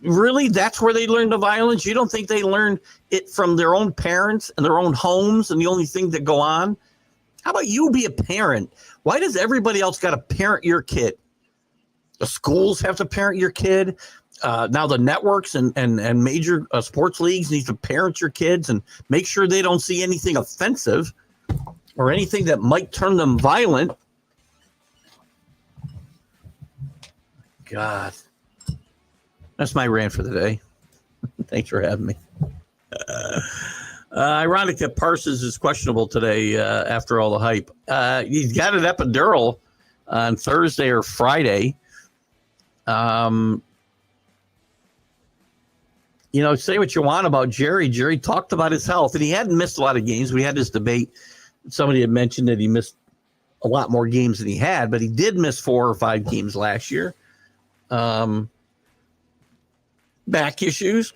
Really, that's where they learn the violence? You don't think they learn it from their own parents and their own homes and the only thing that go on? How about you be a parent? Why does everybody else got to parent your kid? The schools have to parent your kid. Now the networks and major sports leagues need to parent your kids and make sure they don't see anything offensive or anything that might turn them violent. God. That's my rant for the day. Thanks for having me. Ironic that Parsons is questionable today after all the hype. He's got an epidural on Thursday or Friday. Say what you want about Jerry. Jerry talked about his health, and he hadn't missed a lot of games. We had this debate. Somebody had mentioned that he missed a lot more games than he had, but he did miss 4 or 5 games last year. Back issues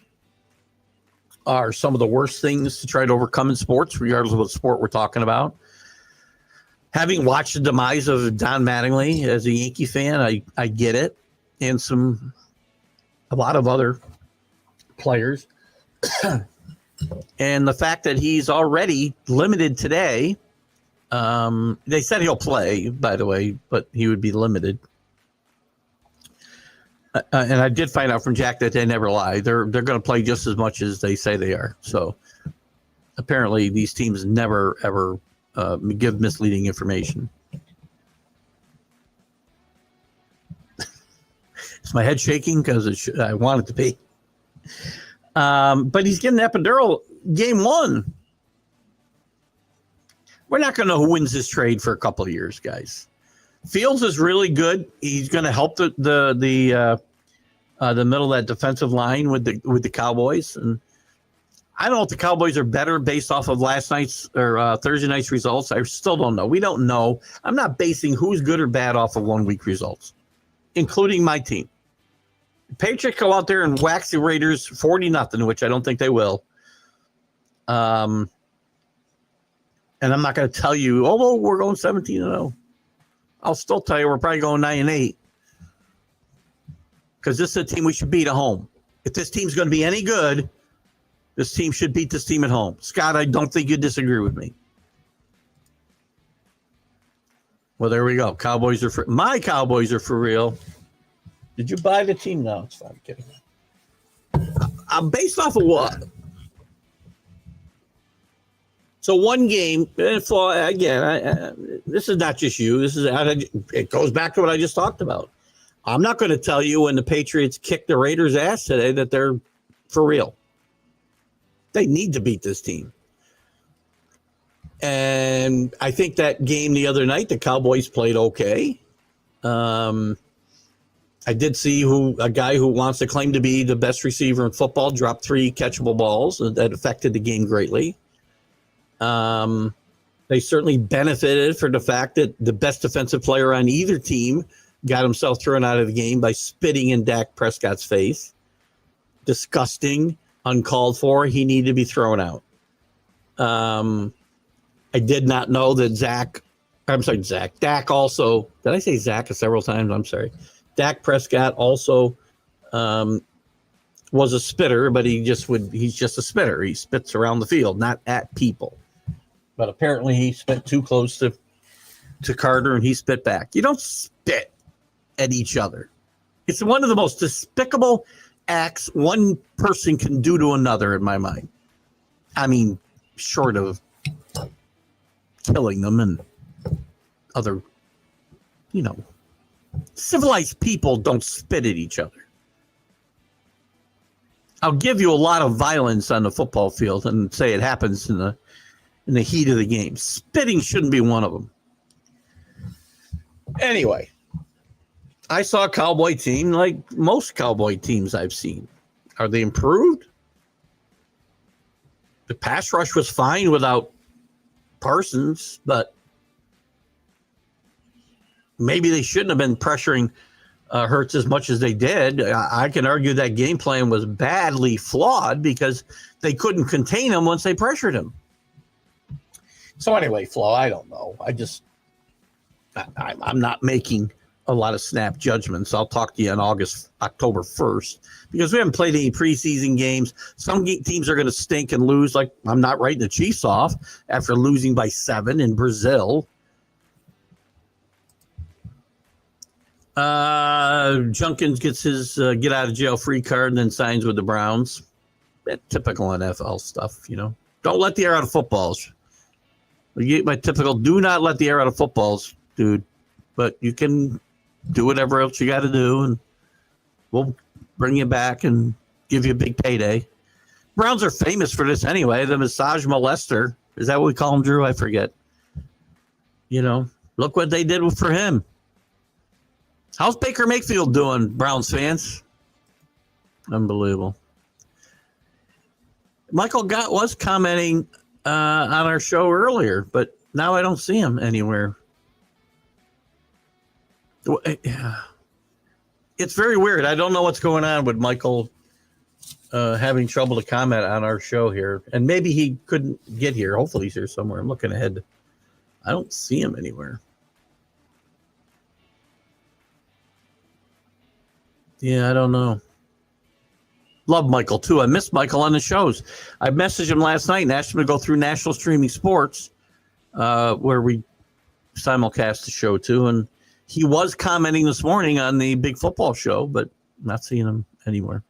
are some of the worst things to try to overcome in sports, regardless of what sport we're talking about. Having watched the demise of Don Mattingly as a Yankee fan, I get it. And a lot of other players. And the fact that he's already limited today, they said he'll play, by the way, but he would be limited. And I did find out from Jack that they never lie. They're going to play just as much as they say they are. So apparently these teams never, ever give misleading information. Is my head shaking? Because I want it to be. But he's getting epidural game 1. We're not going to know who wins this trade for a couple of years, guys. Fields is really good. He's going to help the middle of that defensive line with the Cowboys. And I don't know if the Cowboys are better based off of last night's or Thursday night's results. I still don't know. We don't know. I'm not basing who's good or bad off of 1 week results, including my team. Patriots go out there and wax the Raiders 40-0, which I don't think they will. And I'm not going to tell you, oh, well, we're going 17-0. I'll still tell you we're probably going 9-8. Because this is a team we should beat at home. If this team's going to be any good, this team should beat this team at home. Scott, I don't think you disagree with me. Well, there we go. My Cowboys are for real. Did you buy the team? No, it's fine. I'm kidding. I'm based off of what? So one game, again, this is not just you. It goes back to what I just talked about. I'm not going to tell you when the Patriots kick the Raiders' ass today that they're for real. They need to beat this team. And I think that game the other night, the Cowboys played okay. I did see a guy who wants to claim to be the best receiver in football dropped 3 catchable balls that affected the game greatly. They certainly benefited for the fact that the best defensive player on either team got himself thrown out of the game by spitting in Dak Prescott's face. Disgusting, uncalled for. He needed to be thrown out. I did not know that Dak also, did I say Zach several times? I'm sorry. Dak Prescott also was a spitter, but he's just a spitter. He spits around the field, not at people. But apparently he spit too close to Carter and he spit back. You don't spit at each other. It's one of the most despicable acts one person can do to another in my mind. I mean, short of killing them and other, civilized people don't spit at each other. I'll give you a lot of violence on the football field and say it happens in the heat of the game. Spitting shouldn't be one of them. Anyway, I saw a Cowboy team like most Cowboy teams I've seen. Are they improved? The pass rush was fine without Parsons, but maybe they shouldn't have been pressuring Hurts as much as they did. I can argue that game plan was badly flawed because they couldn't contain him once they pressured him. So anyway, Flo, I don't know. I'm not making a lot of snap judgments. I'll talk to you on October 1st, because we haven't played any preseason games. Some teams are going to stink and lose. Like, I'm not writing the Chiefs off after losing by 7 in Brazil. Junkins gets his get out of jail free card and then signs with the Browns. Typical NFL stuff, you know. Don't let the air out of footballs. You get my typical, do not let the air out of footballs, dude. But you can do whatever else you got to do, and we'll bring you back and give you a big payday. Browns are famous for this anyway. The massage molester. Is that what we call him, Drew? I forget. You know, look what they did for him. How's Baker Mayfield doing, Browns fans? Unbelievable. Michael was commenting on our show earlier, but now I don't see him anywhere. It's very weird. I don't know what's going on with Michael having trouble to comment on our show here. And maybe he couldn't get here. Hopefully he's here somewhere. I'm looking ahead. I don't see him anywhere. Yeah, I don't know. Love Michael, too. I miss Michael on the shows. I messaged him last night and asked him to go through National Streaming Sports, where we simulcast the show, too. And he was commenting this morning on the Big Football Show, but not seeing him anywhere.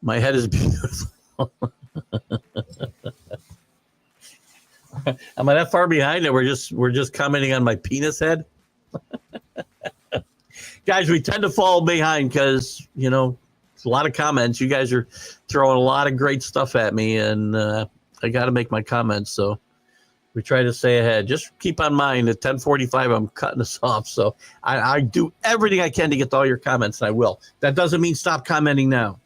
My head is beautiful. Am I that far behind that we're just commenting on my penis head? Guys, we tend to fall behind because, you know, it's a lot of comments. You guys are throwing a lot of great stuff at me, and I got to make my comments. So we try to stay ahead. Just keep on mind at 10:45, I'm cutting us off. So I do everything I can to get to all your comments, and I will. That doesn't mean stop commenting now.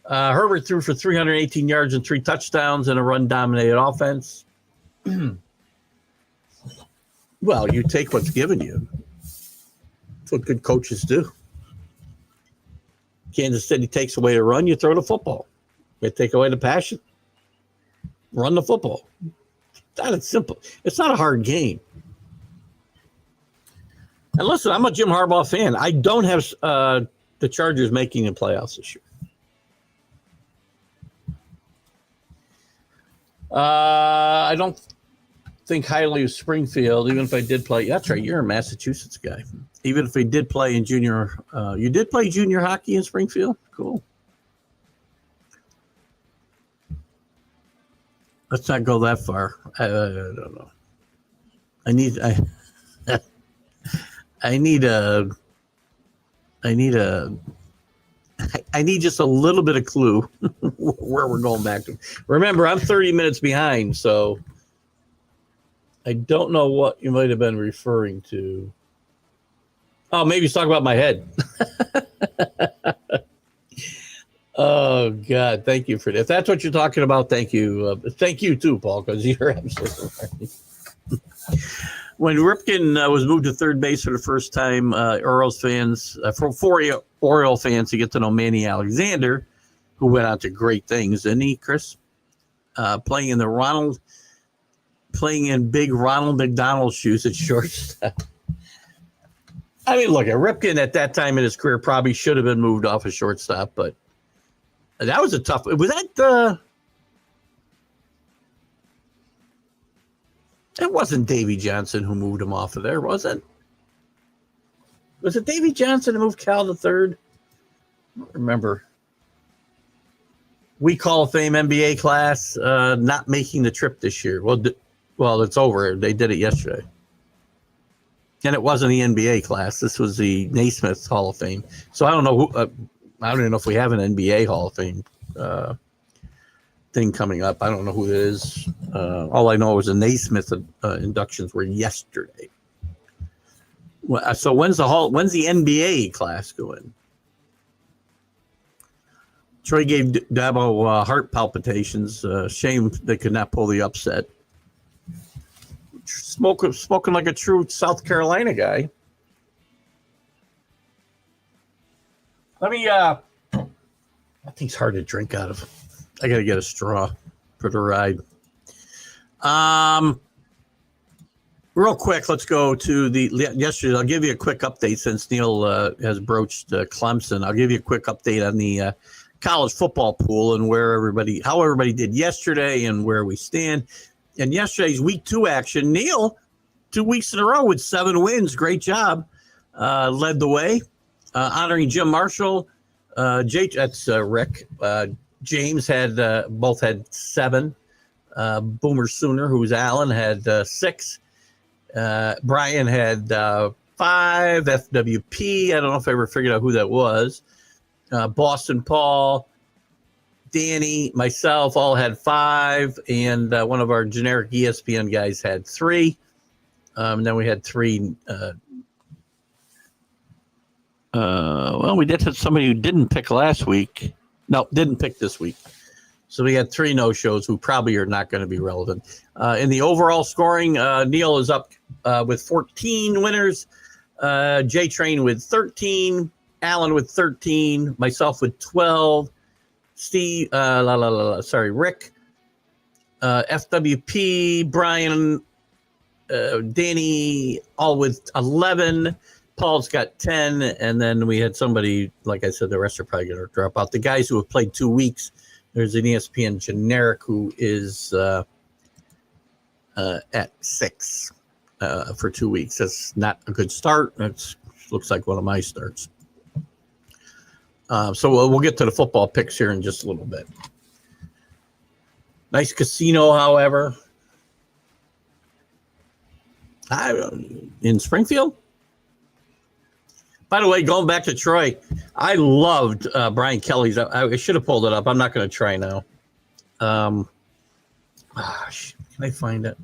Herbert threw for 318 yards and 3 touchdowns in a run-dominated offense. Well, you take what's given you. That's what good coaches do. Kansas City takes away the run, you throw the football. You take away the passion, run the football. That is simple. It's not a hard game. And listen, I'm a Jim Harbaugh fan. I don't have the Chargers making the playoffs this year. I don't think highly of Springfield, even if I did play. That's right, you're a Massachusetts guy. Even if we did play in junior, you did play junior hockey in Springfield? Cool. Let's not go that far. I don't know. I need just a little bit of clue where we're going back to. Remember, I'm 30 minutes behind, so I don't know what you might have been referring to. Oh, maybe he's talking about my head. Oh, God. Thank you for that. If that's what you're talking about, thank you. Thank you, too, Paul, because you're absolutely right. When Ripken was moved to third base for the first time, Orioles fans, for Oriole fans to get to know Manny Alexander, who went on to great things, didn't he, Chris? Playing in big Ronald McDonald shoes at shortstop. I mean, look, Ripken at that time in his career probably should have been moved off a shortstop, but that was a tough. Was that it wasn't Davy Johnson who moved him off of there, was it? Was it Davy Johnson who moved Cal to third? I don't remember. We Hall of Fame NBA class not making the trip this year. Well, it's over. They did it yesterday. And it wasn't the NBA class. This was the Naismith Hall of Fame. So I don't know who. I don't even know if we have an NBA Hall of Fame thing coming up. I don't know who it is. All I know is the Naismith inductions were yesterday. So when's the NBA class going? Troy gave Dabo heart palpitations. Shame they could not pull the upset. Smoking like a true South Carolina guy. Let me. That thing's hard to drink out of. I gotta get a straw for the ride. Real quick, let's go to yesterday. I'll give you a quick update since Neil has broached Clemson. I'll give you a quick update on the college football pool and how everybody did yesterday and where we stand. And yesterday's week 2 action, Neil, 2 weeks in a row with 7 wins. Great job. Led the way, honoring Jim Marshall. That's Rick. James both had 7. Boomer Sooner, who's Alan, had 6. Brian had 5. FWP, I don't know if I ever figured out who that was. Boston Paul, Danny, myself all had 5, and one of our generic ESPN guys had 3. And then we had 3. We did have somebody who didn't pick last week. No, didn't pick this week. So we had 3 no-shows who probably are not going to be relevant. In the overall scoring, Neil is up with 14 winners. J-Train with 13. Alan with 13. Myself with 12. Steve, Rick. FWP, Brian, Danny, all with 11. Paul's got 10. And then we had somebody, like I said, the rest are probably going to drop out. The guys who have played 2 weeks, there's an ESPN generic who is at 6 for 2 weeks. That's not a good start. That looks like one of my starts. So we'll get to the football picks here in just a little bit. Nice casino, however. In Springfield? By the way, going back to Troy, I loved Brian Kelly's. I should have pulled it up. I'm not going to try now. Can I find it?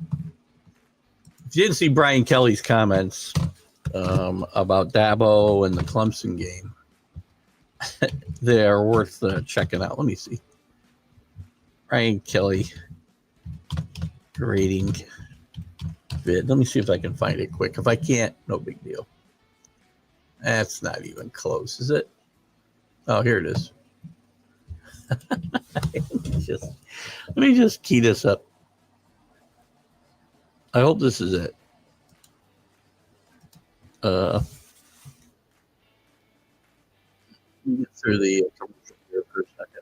If you didn't see Brian Kelly's comments about Dabo and the Clemson game, they are worth checking out. Let me see. Brian Kelly grading vid. Let me see if I can find it quick. If I can't, no big deal. That's not even close, is it? Oh, here it is. Let me just key this up. I hope this is it. Get through the commercial here for a second.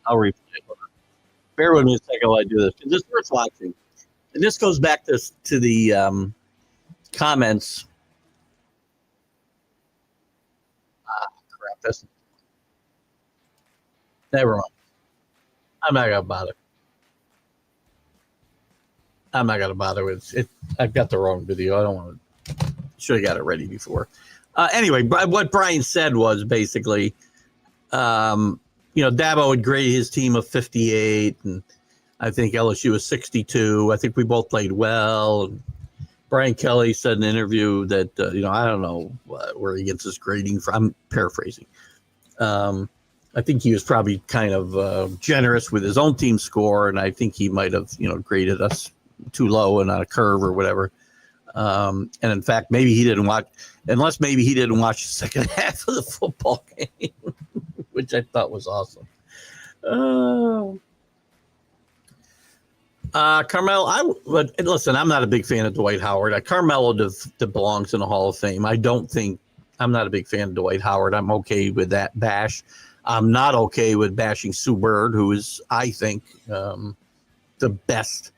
I'll replay it. Bear with me a second while I do this, because it's worth watching. And this goes back to the comments. Crap. Never mind. I'm not going to bother with it. I've got the wrong video. I don't want to. Should have got it ready before. Anyway, what Brian said was basically, Dabo would grade his team of 58, and I think LSU was 62. I think we both played well. And Brian Kelly said in an interview that, I don't know where he gets his grading from. I'm paraphrasing. I think he was probably kind of generous with his own team score, and I think he might have, graded us too low and on a curve or whatever. And in fact, maybe he didn't watch the second half of the football game, which I thought was awesome. Carmelo, listen, I'm not a big fan of Dwight Howard. Carmelo belongs in the Hall of Fame. I'm not a big fan of Dwight Howard. I'm okay with that bash. I'm not okay with bashing Sue Bird, who is, I think, the best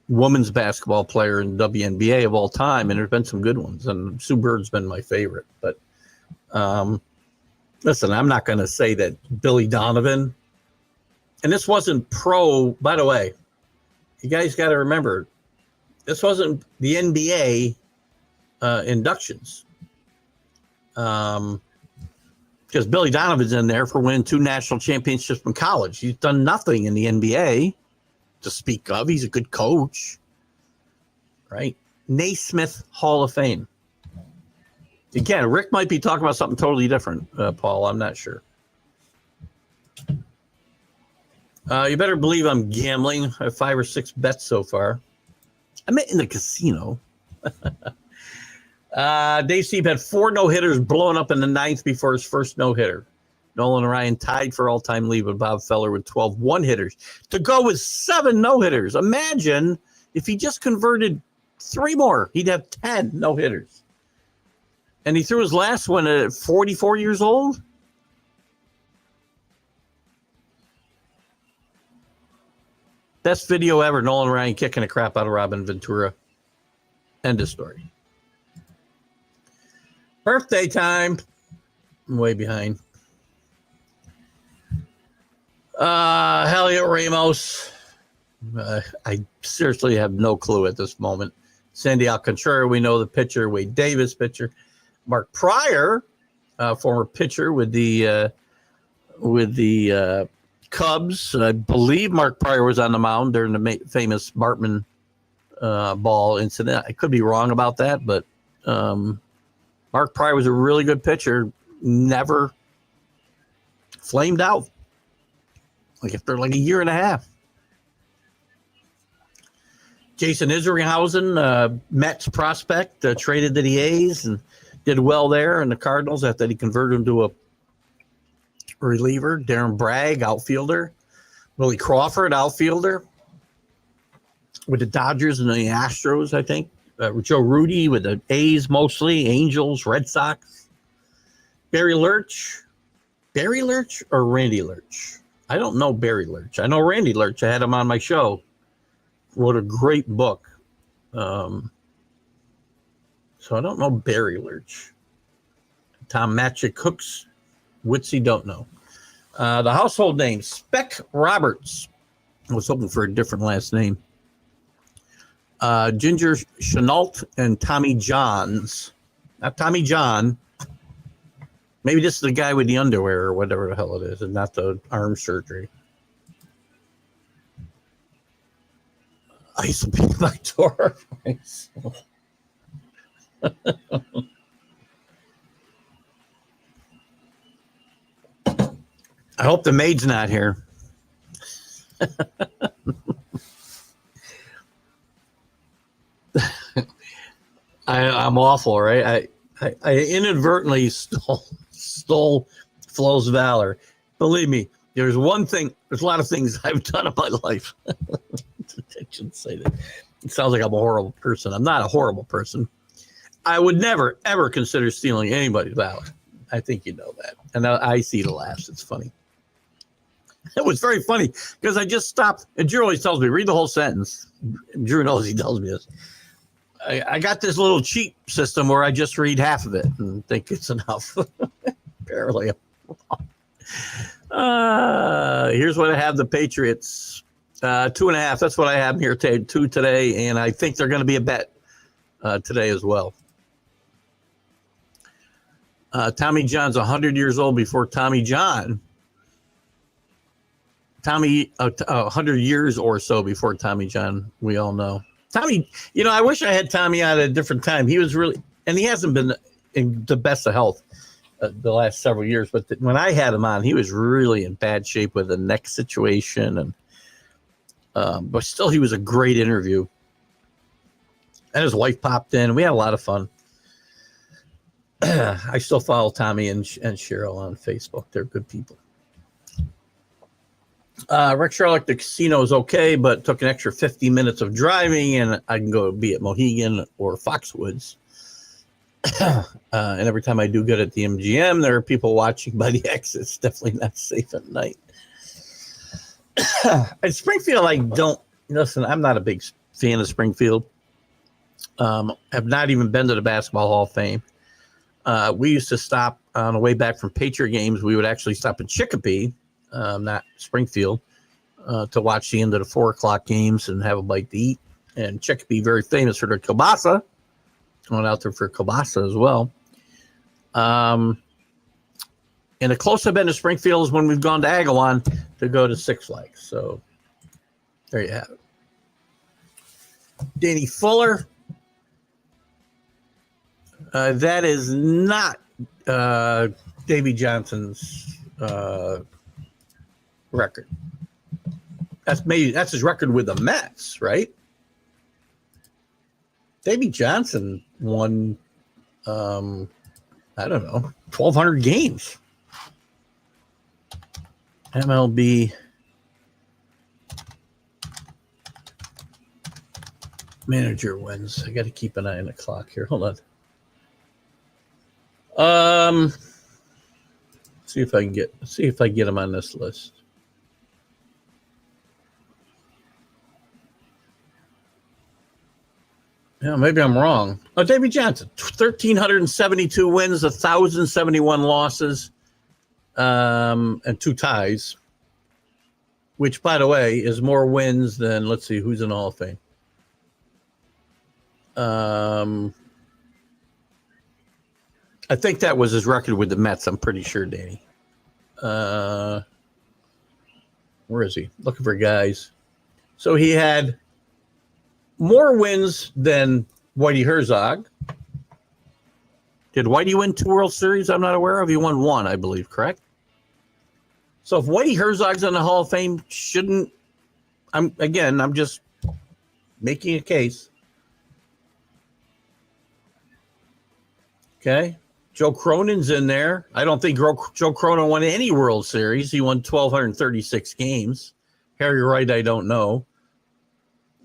women's basketball player in WNBA of all time, and there's been some good ones, and Sue Bird's been my favorite. But listen, I'm not going to say that Billy Donovan, and this wasn't by the way, you guys got to remember, this wasn't the NBA inductions. Because Billy Donovan's in there for winning 2 national championships in college. He's done nothing in the NBA. to speak of. He's a good coach, right? Naismith Hall of Fame. Again, Rick might be talking about something totally different, Paul. I'm not sure. You better believe I'm gambling. I have 5 or 6 bets so far. I'm in the casino. Dave Steve had 4 no-hitters blowing up in the 9th before his first no-hitter. Nolan Ryan tied for all-time lead with Bob Feller with 12 one-hitters to go with 7 no-hitters. Imagine if he just converted 3 more, he'd have 10 no-hitters. And he threw his last one at 44 years old. Best video ever, Nolan Ryan kicking the crap out of Robin Ventura. End of story. Birthday time. I'm way behind. Heliot Ramos. I seriously have no clue at this moment. Sandy Alcantara, we know the pitcher. Wade Davis, pitcher. Mark Pryor, former pitcher with the Cubs. I believe Mark Pryor was on the mound during the famous Bartman ball incident. I could be wrong about that, but Mark Pryor was a really good pitcher. Never flamed out. Like after a year and a half. Jason Isringhausen, Mets prospect, traded to the A's and did well there in the Cardinals after he converted him to a reliever. Darren Bragg, outfielder. Willie Crawford, outfielder. With the Dodgers and the Astros, I think. Joe Rudy with the A's mostly, Angels, Red Sox. Barry Lurch. Barry Lurch or Randy Lurch? I don't know Barry Lurch. I know Randy Lurch. I had him on my show. Wrote a great book. So I don't know Barry Lurch. Tom Matchick, Hooks, Witsy, don't know. The household name, Speck Roberts. I was hoping for a different last name. Ginger Chenault and Tommy Johns. Not Tommy John. Maybe this is the guy with the underwear or whatever the hell it is, and not the arm surgery. I used to be my door. I hope the maid's not here. I'm awful, right? I inadvertently stole Flo's valor. Believe me, there's one thing. There's a lot of things I've done in my life. I shouldn't say that. It sounds like I'm a horrible person. I'm not a horrible person. I would never, ever consider stealing anybody's valor. I think you know that. And I see the laughs. It's funny. It was very funny because I just stopped. And Drew always tells me, read the whole sentence. Drew knows he tells me this. I got this little cheat system where I just read half of it and think it's enough. Apparently. Here's what I have the Patriots. 2.5. That's what I have here today. 2 today. And I think they're going to be a bet today as well. Tommy John's 100 years old before Tommy John. Tommy, 100 years or so before Tommy John, we all know. Tommy, I wish I had Tommy out at a different time. He was really, and he hasn't been in the best of health the last several years, but when I had him on, he was really in bad shape with the neck situation. And but still, he was a great interview. And his wife popped in. We had a lot of fun. I still follow Tommy and Cheryl on Facebook. They're good people. Rick Sherlock, the casino is okay, but took an extra 50 minutes of driving, and I can go be at Mohegan or Foxwoods. And every time I do good at the MGM, there are people watching by the exits. Definitely not safe at night. At Springfield, I don't listen. I'm not a big fan of Springfield. Have not even been to the Basketball Hall of Fame. We used to stop on the way back from Patriot games. We would actually stop in Chicopee. Not Springfield, to watch the end of the 4:00 games and have a bite to eat. And Chicopee, very famous for their kielbasa. Going out there for kielbasa as well. And the closest I've been to Springfield is when we've gone to Agawam to go to Six Flags. So there you have it. Danny Fuller. That is not Davy Johnson's record. That's his record with the Mets, right? Davy Johnson won, I don't know, 1,200 games. MLB manager wins. I got to keep an eye on the clock here. Hold on. See if I get him on this list. Yeah, maybe I'm wrong. Oh, Davy Johnson, 1,372 wins, 1,071 losses, and 2 ties. Which, by the way, is more wins than, let's see, who's in the Hall of Fame. I think that was his record with the Mets. I'm pretty sure, Danny. Where is he? Looking for guys. So he had more wins than Whitey Herzog. Did Whitey win 2 World Series? I'm not aware of. He won 1, I believe, correct? So if Whitey Herzog's in the Hall of Fame, I'm just making a case. Okay. Joe Cronin's in there. I don't think Joe Cronin won any World Series. He won 1,236 games. Harry Wright, I don't know.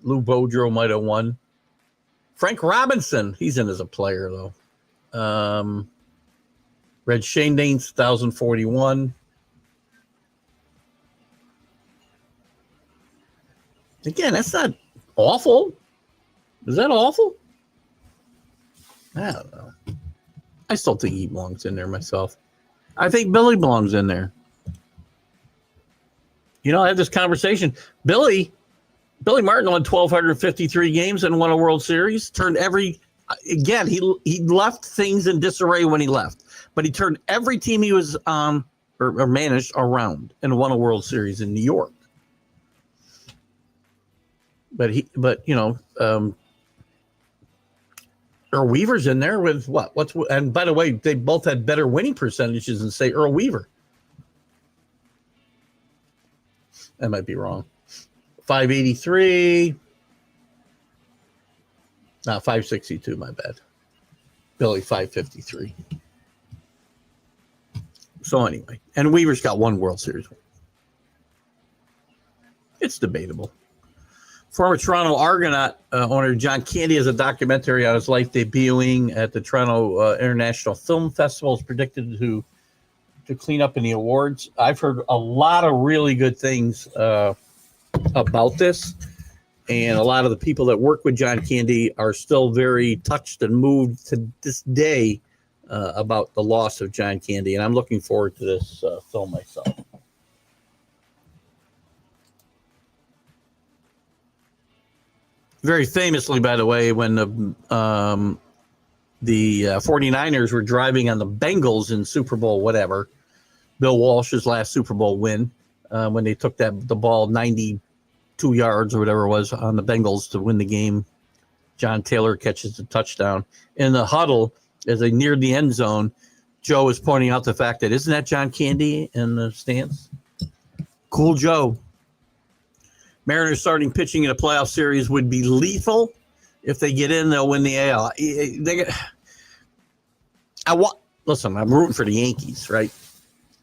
Lou Boudreau might have won. Frank Robinson, he's in as a player, though. Red Shanedane's 1,041. Again, that's not awful. Is that awful? I don't know. I still think he belongs in there myself. I think Billy belongs in there. You know, I had this conversation. Billy Martin won 1,253 games and won a World Series. Again, he left things in disarray when he left, but he turned every team he was on or managed around and won a World Series in New York. But Earl Weaver's in there with what? And by the way, they both had better winning percentages than, say, Earl Weaver. I might be wrong. 583. No, 562, my bad. Billy, 553. So anyway, and Weaver's got 1 World Series. It's debatable. Former Toronto Argonaut owner John Candy has a documentary on his life debuting at the Toronto International Film Festival. Is predicted to clean up in the awards. I've heard a lot of really good things about this, and a lot of the people that work with John Candy are still very touched and moved to this day about the loss of John Candy, and I'm looking forward to this film myself. Very famously, by the way, when the 49ers were driving on the Bengals in Super Bowl whatever, Bill Walsh's last Super Bowl win, when they took the ball 92 yards or whatever it was on the Bengals to win the game, John Taylor catches the touchdown. In the huddle, as they neared the end zone, Joe is pointing out the fact that, isn't that John Candy in the stands? Cool Joe. Mariners starting pitching in a playoff series would be lethal. If they get in, they'll win the AL. Listen, I'm rooting for the Yankees, right?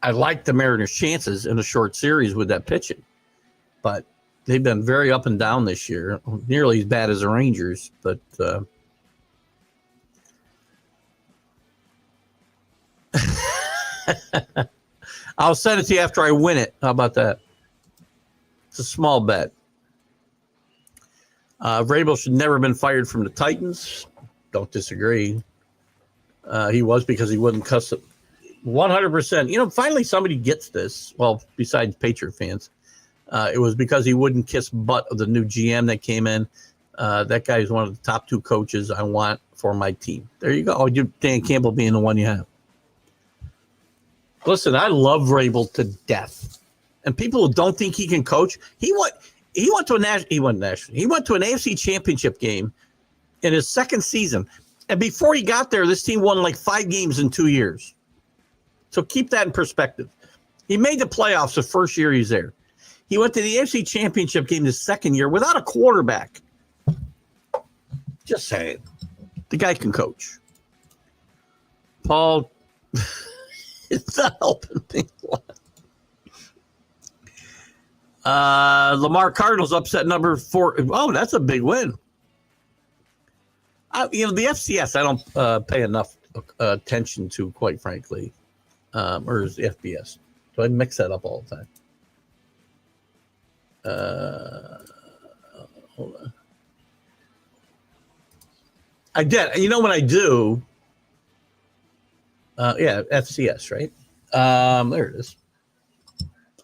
I like the Mariners' chances in a short series with that pitching, but they've been very up and down this year, nearly as bad as the Rangers. But I'll send it to you after I win it. How about that? It's a small bet. Vrabel should never have been fired from the Titans. Don't disagree. He was, because he wouldn't cuss it 100%. You know, finally somebody gets this. Well, besides Patriot fans, it was because he wouldn't kiss butt of the new GM that came in. That guy is one of the top 2 coaches I want for my team. There you go. Oh, Dan Campbell being the one you have. Listen, I love Vrabel to death. And people who don't think he can coach, he went to he went to an AFC Championship game in his second season, and before he got there, this team won like 5 games in 2 years. So keep that in perspective. He made the playoffs the first year he's there. He went to the AFC Championship game the second year without a quarterback. Just saying. The guy can coach. Paul, it's not helping me. Lamar Cardinals upset number 4. Oh, that's a big win. The FCS I don't pay enough attention to, quite frankly, or is the FBS. So I mix that up all the time. Hold on. I did. You know what I do? FCS, right? There it is.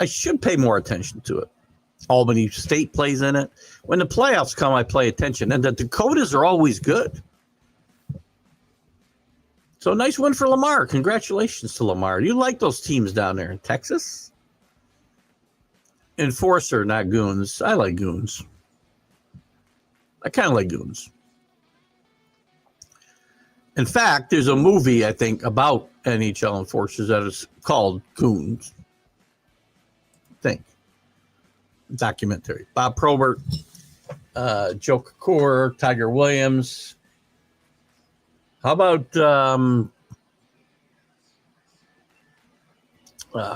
I should pay more attention to it. Albany State plays in it. When the playoffs come, I pay attention. And the Dakotas are always good. So nice win for Lamar. Congratulations to Lamar. You like those teams down there in Texas? Enforcer, not Goons. I like Goons. I kind of like Goons. In fact, there's a movie, I think, about NHL enforcers that is called Goons. I think. Documentary. Bob Probert, Joe Kakor, Tiger Williams. How about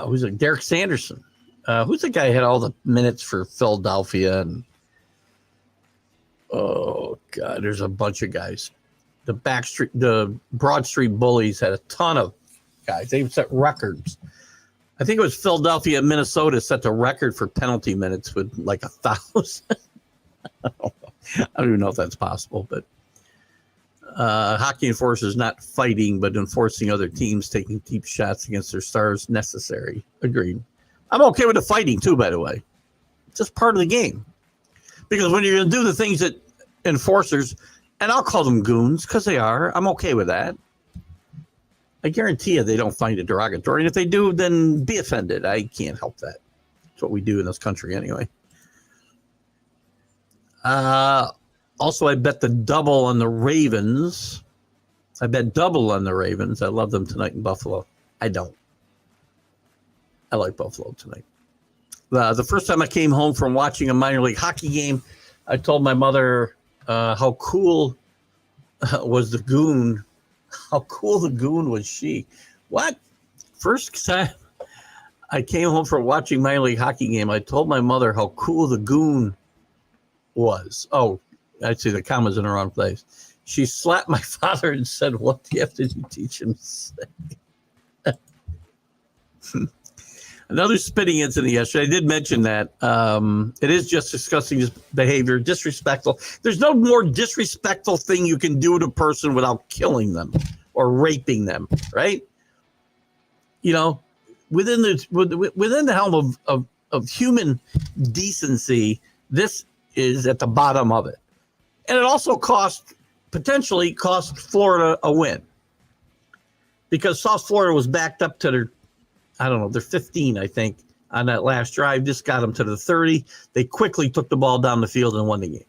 who's it? Derek Sanderson. Who's the guy who had all the minutes for Philadelphia? And oh God, there's a bunch of guys. The Broad Street Bullies had a ton of guys. They set records. I think it was Philadelphia, Minnesota set the record for penalty minutes with like 1,000. I don't even know if that's possible, but hockey enforcers not fighting, but enforcing other teams taking deep shots against their stars necessary. Agreed. I'm okay with the fighting too, by the way. It's just part of the game. Because when you're going to do the things that enforcers, and I'll call them goons because they are, I'm okay with that. I guarantee you they don't find it derogatory. And if they do, then be offended. I can't help that. It's what we do in this country anyway. Also, I bet the double on the Ravens. I bet double on the Ravens. I love them tonight in Buffalo. I don't. I like Buffalo tonight. The first time I came home from watching a minor league hockey game, I told my mother how cool was the goon. How cool the goon was she. What? First time I came home from watching minor league hockey game, I told my mother how cool the goon was. Oh, I see the comma's in the wrong place. She slapped my father and said, "What the F did you teach him to say?" Another spitting incident yesterday. I did mention that. It is just discussing his behavior, disrespectful. There's no more disrespectful thing you can do to a person without killing them or raping them, right? You know, within the helm of human decency, this is at the bottom of it. And it also potentially cost Florida a win. Because South Florida was backed up to they're 15, I think, on that last drive. This got them to the 30. They quickly took the ball down the field and won the game.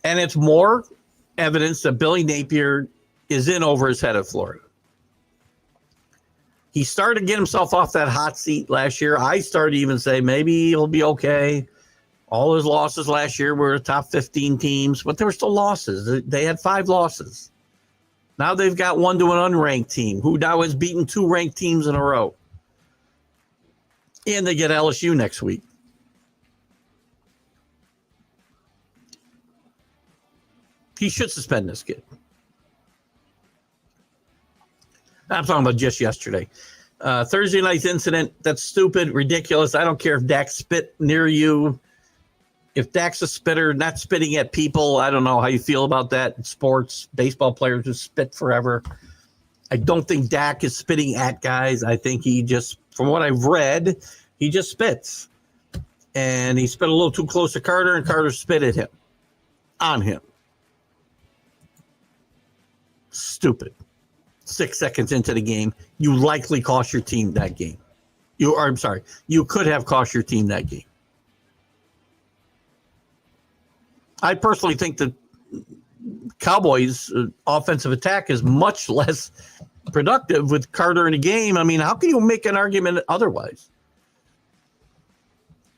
And it's more evidence that Billy Napier is in over his head at Florida. He started to get himself off that hot seat last year. I started to even say maybe he'll be okay. All his losses last year were top 15 teams, but there were still losses. They had 5 losses. Now they've got one to an unranked team who now has beaten 2 ranked teams in a row. And they get LSU next week. He should suspend this kid. I'm talking about just yesterday. Thursday night's incident, that's stupid, ridiculous. I don't care if Dak spit near you. If Dak's a spitter, not spitting at people, I don't know how you feel about that in sports. Baseball players just spit forever. I don't think Dak is spitting at guys. I think he just, from what I've read, he just spits. And he spit a little too close to Carter, and Carter spit at him. On him. Stupid. 6 seconds into the game, you likely cost your team that game. I'm sorry. You could have cost your team that game. I personally think that Cowboys' offensive attack is much less productive with Carter in the game. I mean, how can you make an argument otherwise?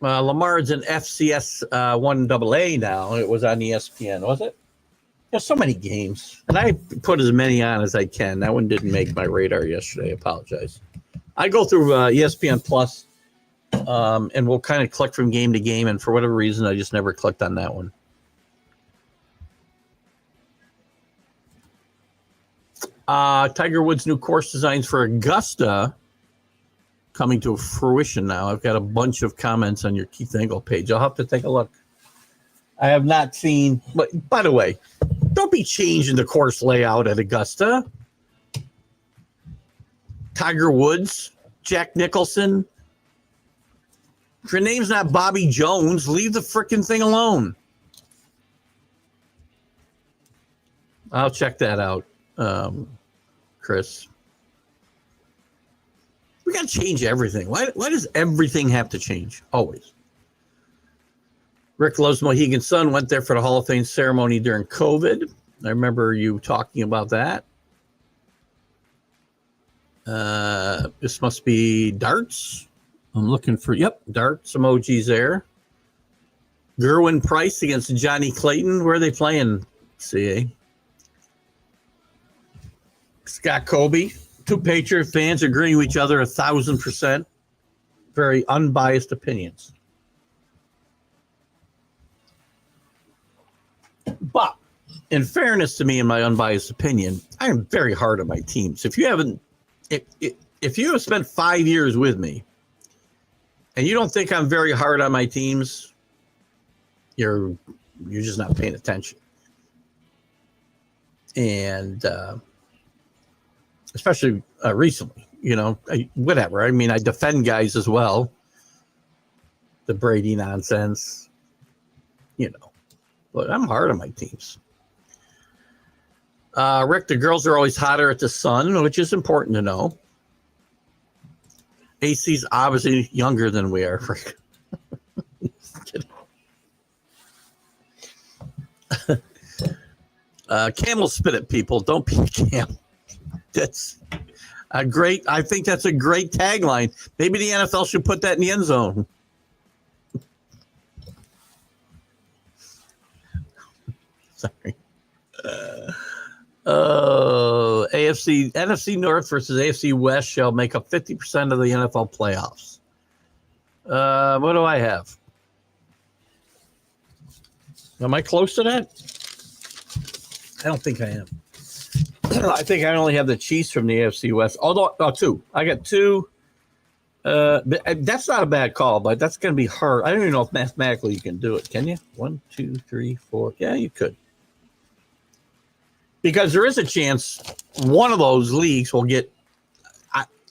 Lamar's in FCS 1AA now. It was on ESPN, was it? There's so many games, and I put as many on as I can. That one didn't make my radar yesterday. I apologize. I go through ESPN Plus, and we'll kind of click from game to game, and for whatever reason, I just never clicked on that one. Tiger Woods' new course designs for Augusta coming to fruition now. I've got a bunch of comments on your Keith Engle page. I'll have to take a look. I have not seen, but by the way, don't be changing the course layout at Augusta. Tiger Woods, Jack Nicholson. If your name's not Bobby Jones, leave the frickin' thing alone. I'll check that out, Chris. We got to change everything. Why does everything have to change? Always. Rick loves Mohegan Sun, went there for the Hall of Fame ceremony during COVID. I remember you talking about that. This must be darts. I'm looking for, darts emojis there. Gerwin Price against Johnny Clayton. Where are they playing, CA? Scott Colby. Two Patriot fans agreeing with each other 1,000%. Very unbiased opinions. But in fairness to me and my unbiased opinion, I am very hard on my teams. If you have spent 5 years with me and you don't think I'm very hard on my teams, you're just not paying attention. And especially recently, whatever. I mean, I defend guys as well. The Brady nonsense, but I'm hard on my teams. Rick, the girls are always hotter at the Sun, which is important to know. AC's obviously younger than we are, Rick. Camel spit at people. Don't be a camel. That's I think that's a great tagline. Maybe the NFL should put that in the end zone. Sorry. NFC North versus AFC West shall make up 50% of the NFL playoffs. What do I have? Am I close to that? I don't think I am. I think I only have the Chiefs from the AFC West. Although, two. I got two. That's not a bad call, but that's going to be hard. I don't even know if mathematically you can do it. Can you? 1, 2, 3, 4. Yeah, you could. Because there is a chance one of those leagues will get.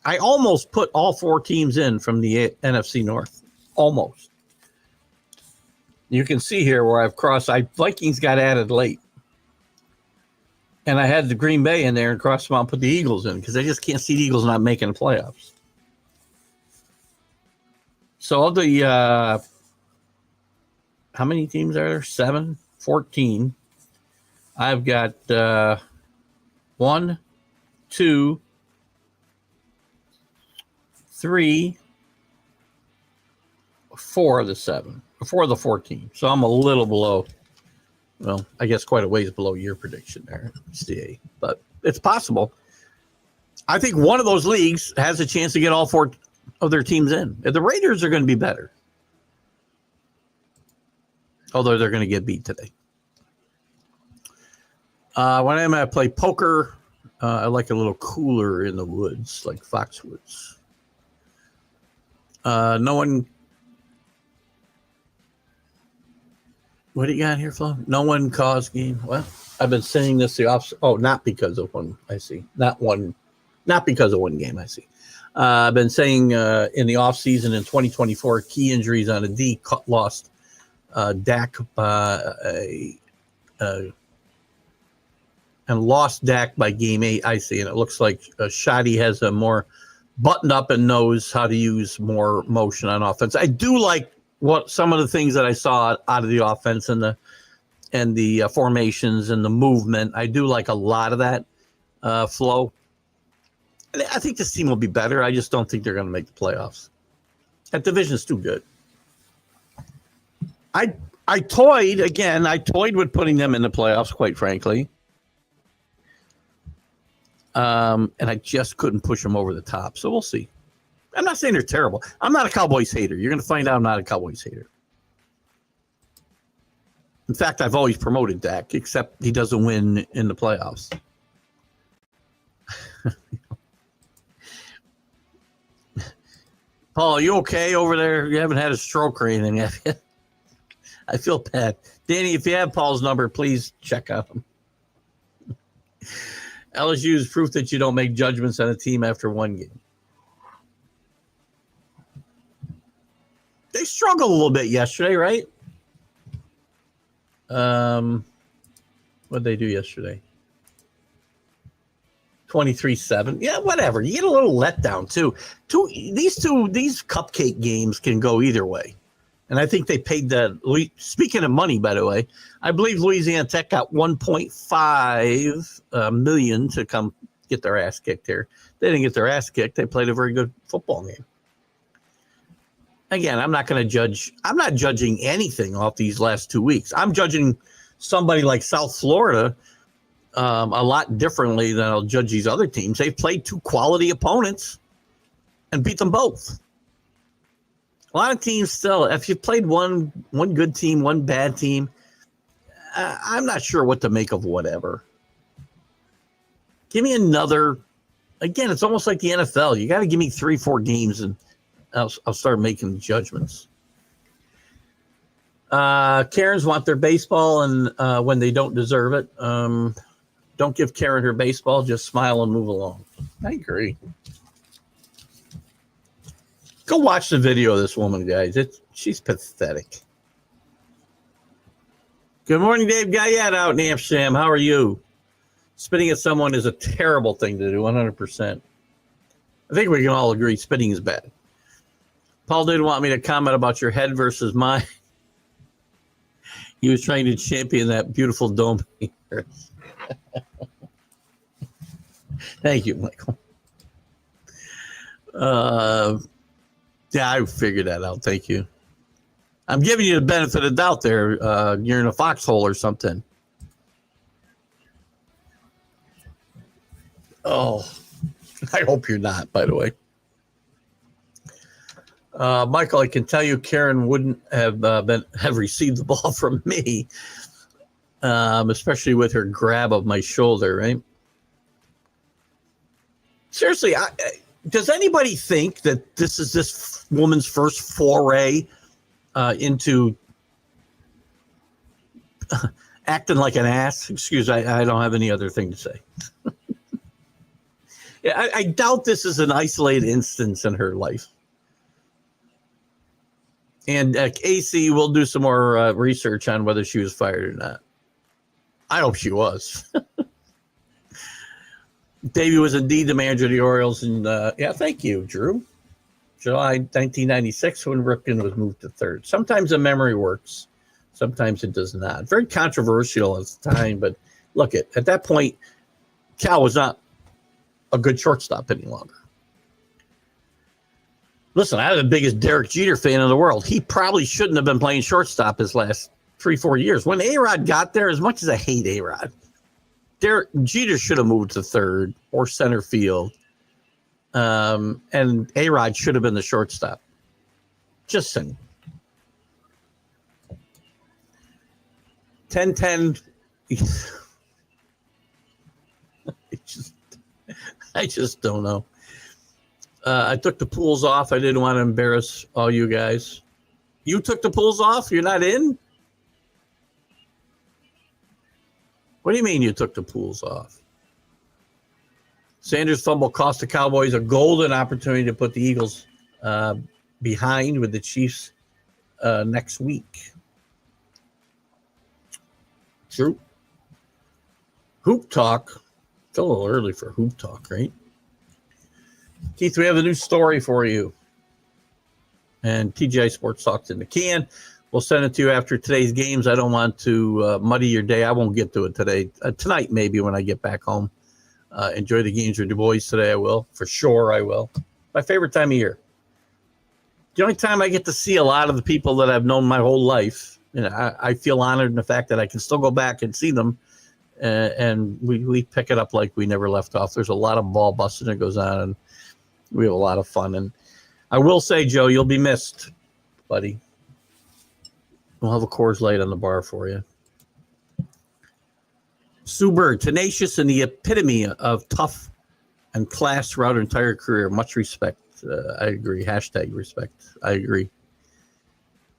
I almost put all four teams in from the NFC North. Almost. You can see here where I've crossed. Vikings got added late. And I had the Green Bay in there and crossed them out and put the Eagles in because I just can't see the Eagles not making the playoffs. So of the how many teams are there? 7, 14. I've got 1, 2, 3, 4 of the 7, 4 of the 14. So I'm a little below. Well, I guess quite a ways below your prediction there, CA, but it's possible. I think one of those leagues has a chance to get all 4 of their teams in. The Raiders are going to be better, although they're going to get beat today. When I'm going to play poker, I like a little cooler in the woods, like Foxwoods. No one. What do you got here, Flo? No one caused game. Well, I've been saying this the opposite. Oh, not because of one. I see. Not because of one game. I see. I've been saying in the offseason in 2024, key injuries on a D lost Dak and lost Dak by game 8. I see, and it looks like Shoddy has a more buttoned up and knows how to use more motion on offense. I do like what some of the things that I saw out of the offense and the formations and the movement. I do like a lot of that flow. I think this team will be better. I just don't think they're going to make the playoffs. That division's too good. I toyed with putting them in the playoffs, quite frankly. And I just couldn't push them over the top. So we'll see. I'm not saying they're terrible. I'm not a Cowboys hater. You're going to find out I'm not a Cowboys hater. In fact, I've always promoted Dak, except he doesn't win in the playoffs. Paul, are you okay over there? You haven't had a stroke or anything, have you? I feel bad. Danny, if you have Paul's number, please check out him. LSU is proof that you don't make judgments on a team after one game. They struggled a little bit yesterday, right? What did they do yesterday? 23-7. Yeah, whatever. You get a little letdown too. These cupcake games can go either way. And I think they paid speaking of money, by the way, I believe Louisiana Tech got $1.5 million to come get their ass kicked here. They didn't get their ass kicked. They played a very good football game. Again, I'm not going to judge. I'm not judging anything off these last 2 weeks. I'm judging somebody like South Florida a lot differently than I'll judge these other teams. They've played two quality opponents and beat them both. A lot of teams still, if you've played one good team, one bad team, I'm not sure what to make of whatever. Give me another. Again, it's almost like the NFL. You got to give me 3-4 games, and I'll start making judgments. Karens want their baseball, and when they don't deserve it, don't give Karen her baseball. Just smile and move along. I agree. Go watch the video of this woman, guys. She's pathetic. Good morning, Dave Guyette out in Amsterdam. How are you? Spitting at someone is a terrible thing to do, 100%. I think we can all agree spitting is bad. Paul didn't want me to comment about your head versus mine. He was trying to champion that beautiful dome here. Thank you, Michael. Yeah, I figured that out. Thank you. I'm giving you the benefit of the doubt there. You're in a foxhole or something. Oh, I hope you're not, by the way. Michael, I can tell you Karen wouldn't have received the ball from me, especially with her grab of my shoulder, right? Seriously, does anybody think that this is this woman's first foray into acting like an ass? Excuse me, I don't have any other thing to say. Yeah, I doubt this is an isolated instance in her life. And AC will do some more research on whether she was fired or not. I hope she was. Davey was indeed the manager of the Orioles. And yeah, thank you, Drew. July 1996 when Ripken was moved to third. Sometimes the memory works. Sometimes it does not. Very controversial at the time. But look, at that point, Cal was not a good shortstop any longer. Listen, I'm the biggest Derek Jeter fan in the world. He probably shouldn't have been playing shortstop his last 3-4 years. When A-Rod got there, as much as I hate A-Rod, Derek Jeter should have moved to third or center field. And A-Rod should have been the shortstop. Just saying. 10-10. I just don't know. I took the pools off. I didn't want to embarrass all you guys. You took the pools off? You're not in? What do you mean you took the pools off? Sanders' fumble cost the Cowboys a golden opportunity to put the Eagles behind with the Chiefs next week. True. Hoop talk. It's a little early for hoop talk, right? Keith, we have a new story for you. And TGI Sports Talk's in the can. We'll send it to you after today's games. I don't want to muddy your day. I won't get to it today. Tonight, maybe, when I get back home. Enjoy the games with the boys today. I will. For sure, I will. My favorite time of year. The only time I get to see a lot of the people that I've known my whole life. And I feel honored in the fact that I can still go back and see them. And we pick it up like we never left off. There's a lot of ball busting that goes on, and we have a lot of fun. And I will say, Joe, you'll be missed, buddy. We'll have a Coors Light on the bar for you. Sue Bird, tenacious and the epitome of tough and class throughout her entire career. Much respect. I agree. Hashtag respect. I agree.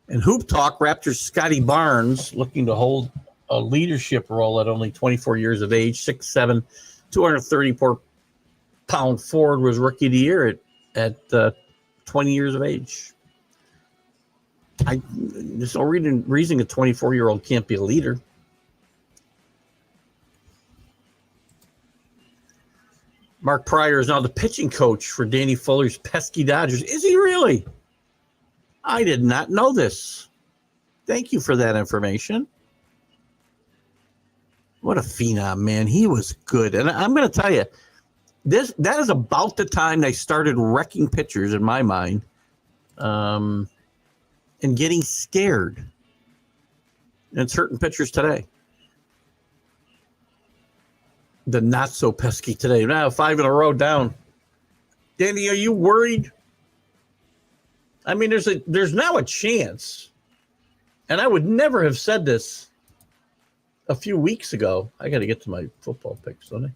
And Hoop Talk, Raptors Scotty Barnes looking to hold a leadership role at only 24 years of age, 6'7", 234-pound forward, was Rookie of the Year at 20 years of age. There's no reason a 24-year-old can't be a leader. Mark Pryor is now the pitching coach for Danny Fuller's pesky Dodgers. Is he really? I did not know this. Thank you for that information. What a phenom, man. He was good. And I'm going to tell you, that is about the time they started wrecking pitchers in my mind, and getting scared. And certain pitchers today. The not so pesky today. Now 5 in a row down. Danny, are you worried? I mean, there's now a chance, and I would never have said this a few weeks ago. I got to get to my football picks, don't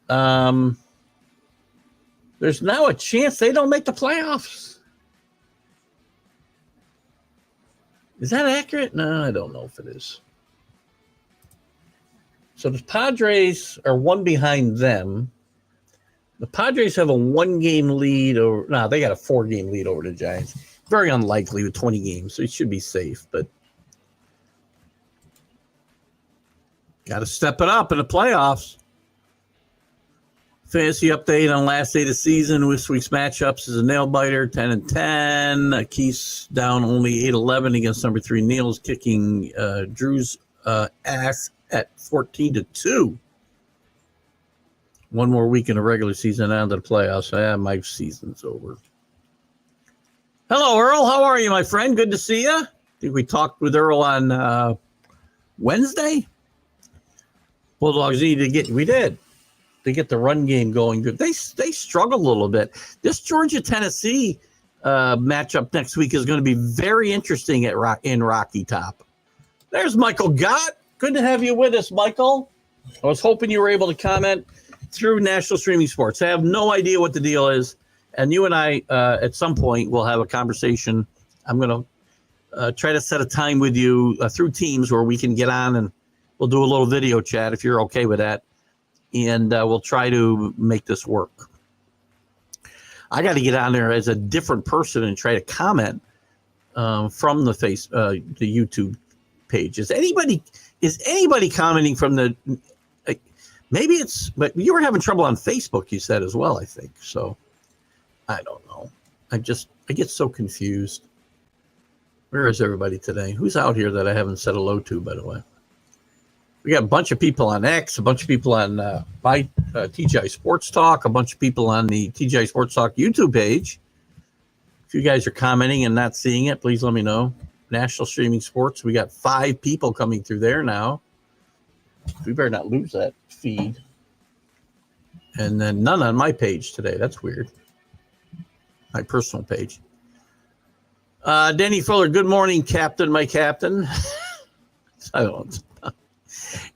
I? There's now a chance they don't make the playoffs. Is that accurate? No, I don't know if it is. So the Padres are one behind them. The Padres have a 1-game lead over. No, they got a 4-game lead over the Giants. Very unlikely with 20 games, so it should be safe. But got to step it up in the playoffs. Fantasy update on last day of the season. This week's matchups is a nail biter, 10-10. Keith's down only 8-11 against number 3 Neil's, kicking Drew's ass at 14-2. One more week in the regular season and the playoffs. My season's over. Hello, Earl. How are you, my friend? Good to see you. I think we talked with Earl on Wednesday. Bulldogs need to get. We did. To get the run game going. They struggled a little bit. This Georgia-Tennessee matchup next week is going to be very interesting in Rocky Top. There's Michael Gott. Good to have you with us, Michael. I was hoping you were able to comment through National Streaming Sports. I have no idea what the deal is, and you and I, at some point, will have a conversation. I'm going to try to set a time with you through Teams where we can get on, and we'll do a little video chat if you're okay with that, and we'll try to make this work. I got to get on there as a different person and try to comment from the YouTube page. Is anybody commenting from the? Maybe it's, but you were having trouble on Facebook, you said as well, I think. So I don't know. I get so confused. Where is everybody today? Who's out here that I haven't said hello to, by the way? We got a bunch of people on X, a bunch of people on TGI Sports Talk, a bunch of people on the TGI Sports Talk YouTube page. If you guys are commenting and not seeing it, please let me know. National Streaming Sports. We got 5 people coming through there now. We better not lose that feed. And then none on my page today. That's weird. My personal page. Danny Fuller, good morning, Captain, my captain. I don't know.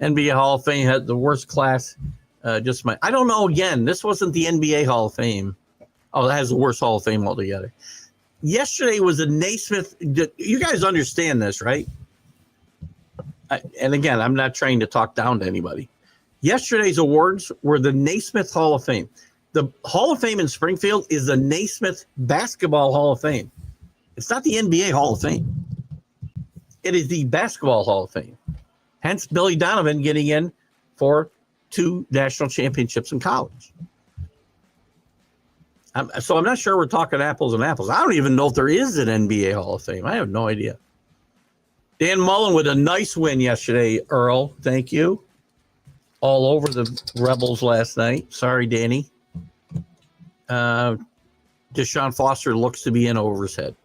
NBA Hall of Fame had the worst class. I don't know, again, this wasn't the NBA Hall of Fame. Oh, that has the worst Hall of Fame altogether. Yesterday was a Naismith. You guys understand this, right? And again, I'm not trying to talk down to anybody. Yesterday's awards were the Naismith Hall of Fame. The Hall of Fame in Springfield is the Naismith Basketball Hall of Fame. It's not the NBA Hall of Fame. It is the Basketball Hall of Fame. Hence, Billy Donovan getting in for 2 national championships in college. So I'm not sure we're talking apples and apples. I don't even know if there is an NBA Hall of Fame. I have no idea. Dan Mullen with a nice win yesterday, Earl. Thank you. All over the Rebels last night. Sorry, Danny. Deshaun Foster looks to be in over his head.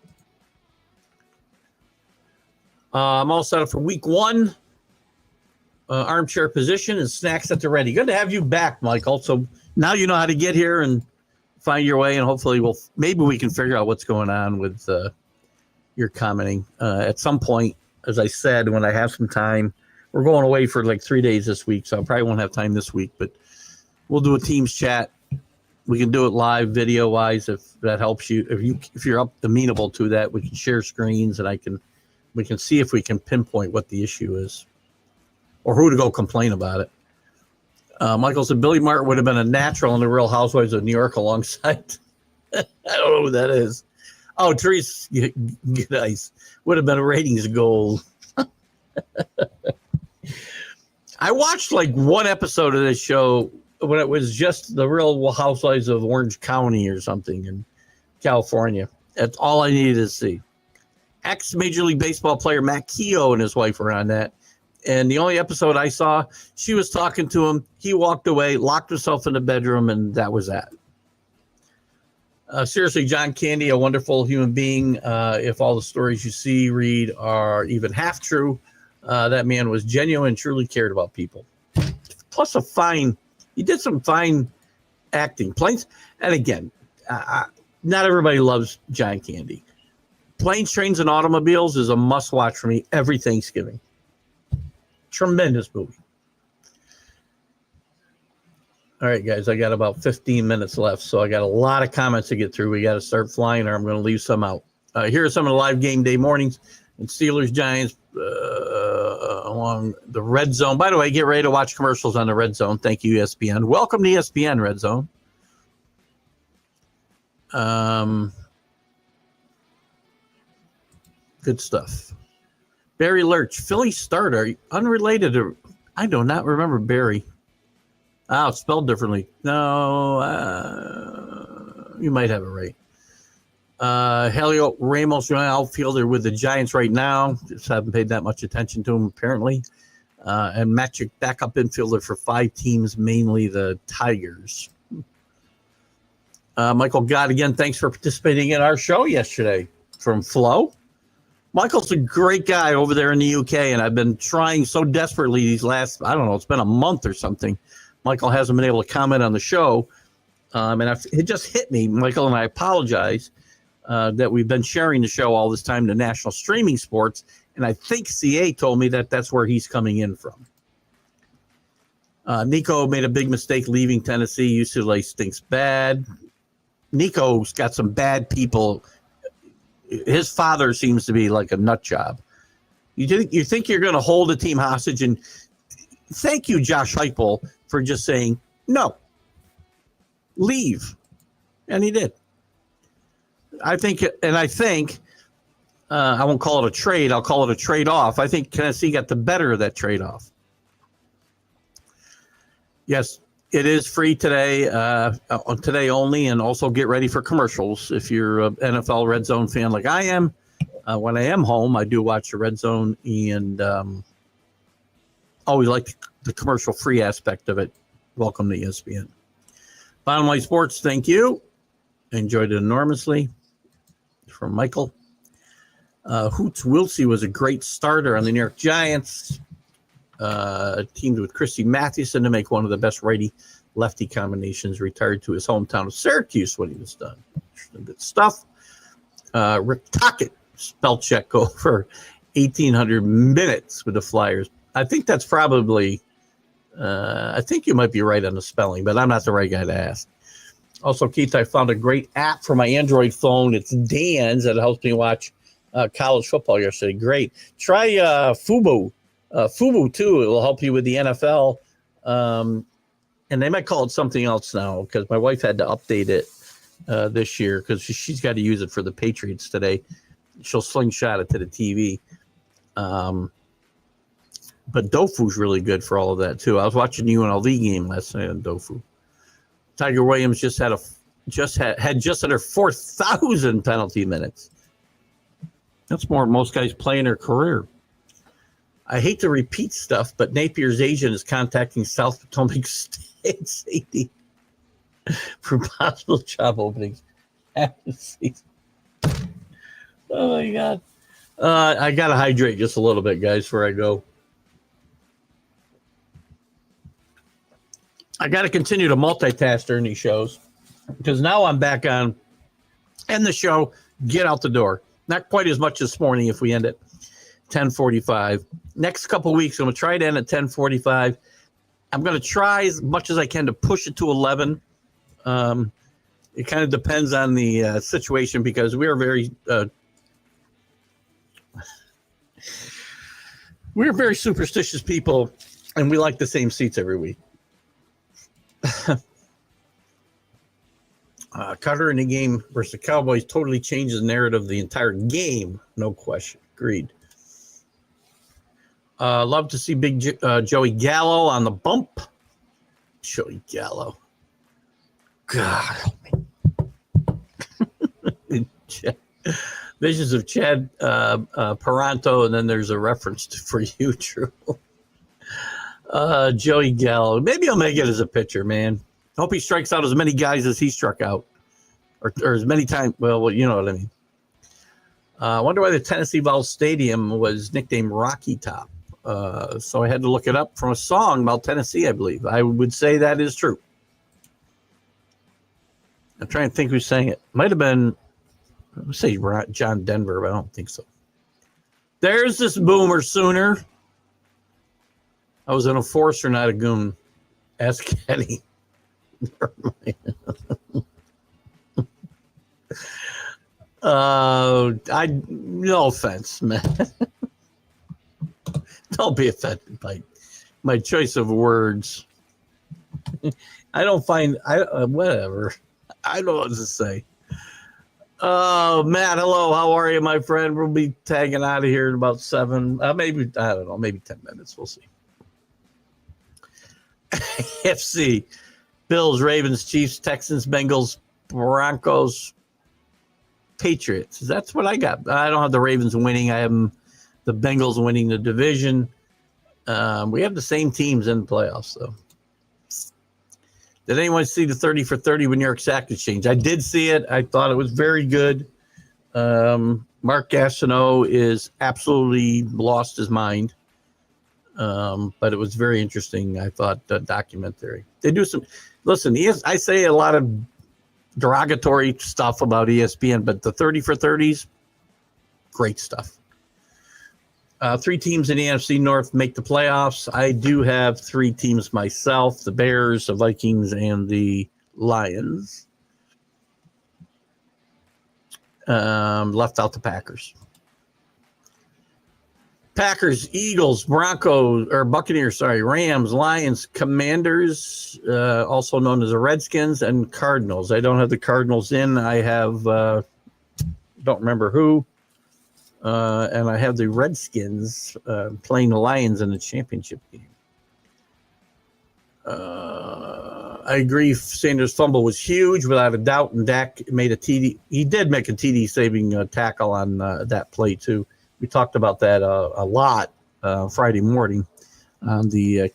I'm all set up for week 1. Armchair position and snacks at the ready. Good to have you back, Michael. So now you know how to get here and find your way, and hopefully maybe we can figure out what's going on with your commenting. At some point, as I said, when I have some time, we're going away for like 3 days this week, so I probably won't have time this week, but we'll do a Teams chat. We can do it live video wise if that helps you. If you're amenable to that, we can share screens and we can see if we can pinpoint what the issue is or who to go complain about it. Michael said Billy Martin would have been a natural in the Real Housewives of New York alongside. I don't know who that is. Oh, Therese Gidice would have been a ratings gold. I watched like one episode of this show when it was just the Real Housewives of Orange County or something in California. That's all I needed to see. Ex-Major League Baseball player Matt Keogh and his wife were on that. And the only episode I saw, she was talking to him. He walked away, locked himself in the bedroom, and that was that. Seriously, John Candy, a wonderful human being. If all the stories you read are even half true, that man was genuine, truly cared about people. Plus he did some fine acting. And again, not everybody loves John Candy. Planes, Trains, and Automobiles is a must-watch for me every Thanksgiving. Tremendous movie. All right, guys, I got about 15 minutes left, so I got a lot of comments to get through. We got to start flying, or I'm going to leave some out. Here are some of the live game day mornings and Steelers Giants along the Red Zone. By the way, get ready to watch commercials on the Red Zone. Thank you, ESPN. Welcome to ESPN Red Zone. Good stuff. Barry Lurch, Philly starter, unrelated to, I do not remember Barry. Oh, it's spelled differently. No, you might have it right. Helio Ramos, outfielder with the Giants right now. Just haven't paid that much attention to him, apparently. And Magic, backup infielder for 5 teams, mainly the Tigers. Michael Gott, again, thanks for participating in our show yesterday from Flo. Michael's a great guy over there in the UK, and I've been trying so desperately these last, I don't know, it's been a month or something. Michael hasn't been able to comment on the show. And it just hit me, Michael, and I apologize that we've been sharing the show all this time to National Streaming Sports, and I think CA told me that that's where he's coming in from. Nico made a big mistake leaving Tennessee. UCLA stinks bad. Nico's got some bad people. His father seems to be like a nut job. You think you're going to hold a team hostage, and thank you, Josh Heupel, for just saying no, leave, and he did. I think I won't call it a trade. I'll call it a trade-off. I think Tennessee got the better of that trade-off. Yes, it is free today, today only, and also get ready for commercials. If you're an NFL Red Zone fan like I am, when I am home, I do watch the Red Zone, and always like the commercial-free aspect of it. Welcome to ESPN. Bottom Line Sports, thank you. Enjoyed it enormously. From Michael. Hoots Wilsey was a great starter on the New York Giants. Teamed with Christy Mathewson to make one of the best righty-lefty combinations. Retired to his hometown of Syracuse when he was done. Good stuff. Rick Tocchet, spell check over 1,800 minutes with the Flyers. I think that's probably, I think you might be right on the spelling, but I'm not the right guy to ask. Also, Keith, I found a great app for my Android phone. It's Dan's that helps me watch college football yesterday. Great. Try Fubo. Fubo, too. It will help you with the NFL. And they might call it something else now because my wife had to update it this year because she's got to use it for the Patriots today. She'll slingshot it to the TV. But Dofu's really good for all of that, too. I was watching the UNLV game last night on Dofu. Tiger Williams just had just had just under 4,000 penalty minutes. That's more than most guys play in their career. I hate to repeat stuff, but Napier's agent is contacting South Potomac State safety for possible job openings after the season. Oh my God. I got to hydrate just a little bit, guys, before I go. I got to continue to multitask during these shows because now I'm back on end the show, get out the door. Not quite as much this morning if we end at 10:45. Next couple weeks, I'm going to try to end at 10:45. I'm going to try as much as I can to push it to 11. It kind of depends on the situation because we are very we're very superstitious people, and we like the same seats every week. Carter in the game versus the Cowboys totally changes the narrative of the entire game. No question. Agreed. Love to see big Joey Gallo on the bump. Joey Gallo. God help me. Visions of Chad Paranto, and then there's a reference for you, Drew. Joey Gallo. Maybe I'll make it as a pitcher, man. Hope he strikes out as many guys as he struck out. Or as many times. Well, you know what I mean. I wonder why the Tennessee Ball Stadium was nicknamed Rocky Top. So I had to look it up from a song about Tennessee, I believe. I would say that is true. I'm trying to think who sang it. Might have been, I would say John Denver, but I don't think so. There's this boomer Sooner. I was an enforcer, not a goon. Ask Kenny. No offense, man. Don't be offended by my choice of words. I don't find whatever. I don't know what to say. Matt, hello. How are you, my friend? We'll be tagging out of here in about 7, maybe, I don't know, maybe 10 minutes. We'll see. FC, Bills, Ravens, Chiefs, Texans, Bengals, Broncos, Patriots. That's what I got. I don't have the Ravens winning. I have the Bengals winning the division. We have the same teams in the playoffs, though. Did anyone see the 30 for 30 with New York Stock Exchange? I did see it. I thought it was very good. Mark Gastineau is absolutely lost his mind. But it was very interesting. I thought the documentary. They do some. Listen, I say a lot of derogatory stuff about ESPN, but the 30 for 30s, great stuff. 3 teams in the NFC North make the playoffs. I do have 3 teams myself: the Bears, the Vikings, and the Lions. Left out the Packers. Packers, Eagles, Broncos, or Buccaneers, Rams, Lions, Commanders, also known as the Redskins, and Cardinals. I don't have the Cardinals in. I have, don't remember who, and I have the Redskins playing the Lions in the championship game. I agree. Sanders' fumble was huge, without a doubt, and Dak made a TD. He did make a TD saving tackle on that play, too. We talked about that a lot Friday morning on the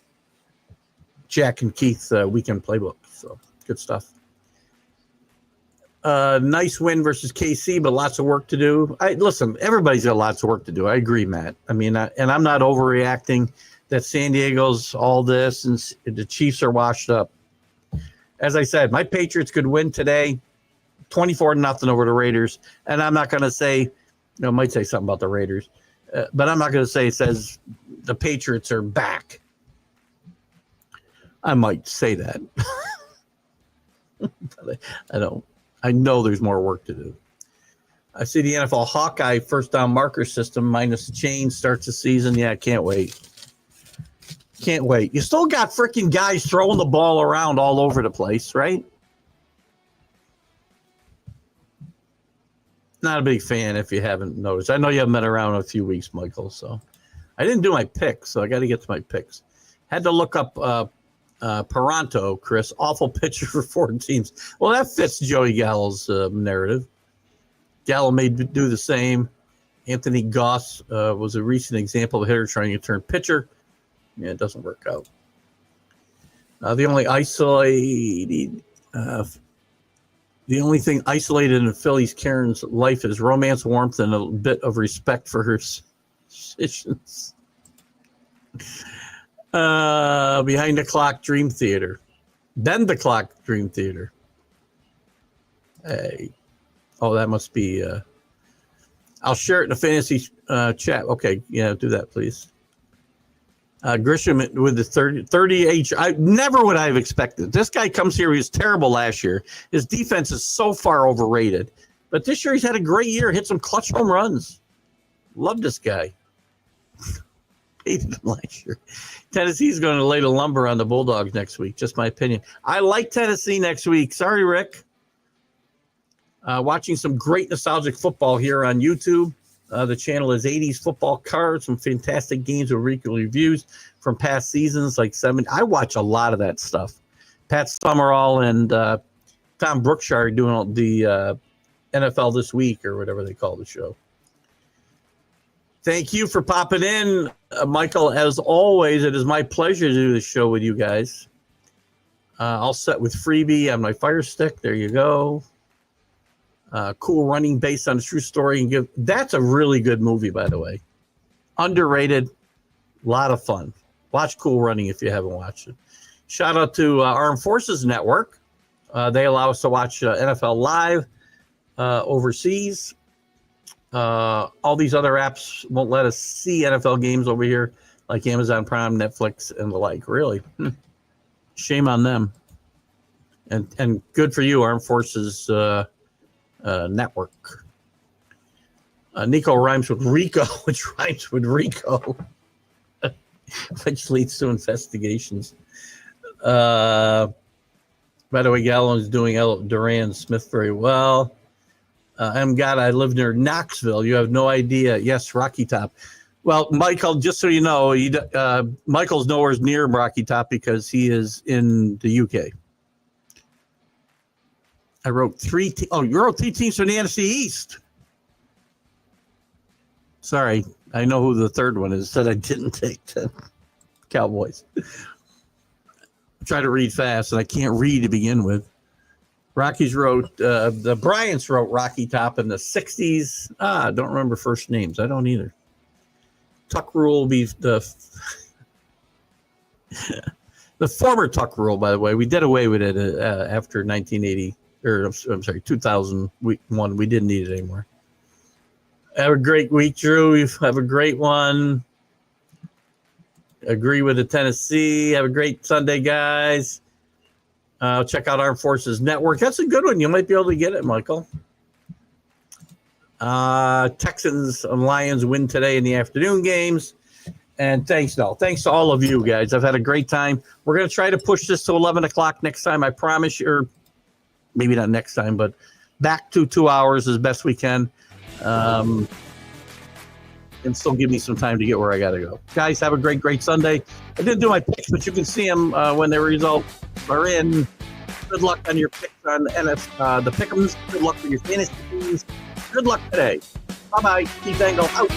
Jack and Keith weekend playbook. So good stuff. Nice win versus KC, but lots of work to do. Listen, everybody's got lots of work to do. I agree, Matt. I mean, and I'm not overreacting that San Diego's all this and the Chiefs are washed up. As I said, my Patriots could win today, 24-0 over the Raiders, and I'm not going to say. I might say something about the Raiders, but I'm not going to say it says the Patriots are back. I might say that. But I don't. I know there's more work to do. I see the NFL Hawkeye first down marker system minus the chain starts the season. Yeah, I can't wait. Can't wait. You still got freaking guys throwing the ball around all over the place, right? Not a big fan if you haven't noticed. I know you haven't been around a few weeks, Michael, so I didn't do my picks, so I got to get to my picks. Had to look up Peranto, Chris, awful pitcher for 4 teams. Well, that fits Joey Gallo's narrative. Gallo may do the same. Anthony Goss was a recent example of a hitter trying to turn pitcher. Yeah, it doesn't work out. The only thing isolated in Philly's Karen's life is romance, warmth, and a bit of respect for her decisions. Behind the Clock Dream Theater. Bend the Clock Dream Theater. Hey. Oh, that must be... I'll share it in the fantasy chat. Okay, yeah, do that, please. Grisham with the 30 H. Never would I have expected. This guy comes here. He was terrible last year. His defense is so far overrated. But this year he's had a great year. Hit some clutch home runs. Love this guy. Hated him last year. Tennessee's going to lay the lumber on the Bulldogs next week. Just my opinion. I like Tennessee next week. Sorry, Rick. Watching some great nostalgic football here on YouTube. The channel is 80s Football Cards, some fantastic games with weekly reviews from past seasons, like 7. I watch a lot of that stuff. Pat Summerall and Tom Brookshire doing the NFL This Week or whatever they call the show. Thank you for popping in, Michael. As always, it is my pleasure to do the show with you guys. All set with freebie on my Fire Stick. There you go. Cool Running based on a true story. And that's a really good movie, by the way. Underrated. A lot of fun. Watch Cool Running if you haven't watched it. Shout out to Armed Forces Network. They allow us to watch NFL Live overseas. All these other apps won't let us see NFL games over here, like Amazon Prime, Netflix, and the like. Really, shame on them. And good for you, Armed Forces Network. Nico rhymes with Rico, which rhymes with Rico, which leads to investigations. By the way, Gallo's doing Duran Smith very well. God, I live near Knoxville. You have no idea. Yes, Rocky Top. Well, Michael, just so you know, Michael's nowhere near Rocky Top because he is in the UK. I wrote you wrote 3 teams from the NFC East. Sorry, I know who the third one is. Said I didn't take the Cowboys. I try to read fast, and I can't read to begin with. Rockies wrote, the Bryants wrote Rocky Top in the 60s. I don't remember first names. I don't either. Tuck Rule will be the former Tuck Rule, by the way. We did away with it after 1980, or I'm sorry, 2001. We didn't need it anymore. Have a great week, Drew. Have a great one. Agree with the Tennessee. Have a great Sunday, guys. Check out Armed Forces Network. That's a good one. You might be able to get it, Michael. Texans and Lions win today in the afternoon games. And thanks to all of you guys. I've had a great time. We're going to try to push this to 11 o'clock next time. I promise you, or maybe not next time, but back to 2 hours as best we can. And still give me some time to get where I got to go. Guys, have a great Sunday. I didn't do my picks, but you can see them when the results are in. Good luck on your picks on the Pick'ems. Good luck for your fantasy teams. Good luck today. Bye-bye. Keith Engle out.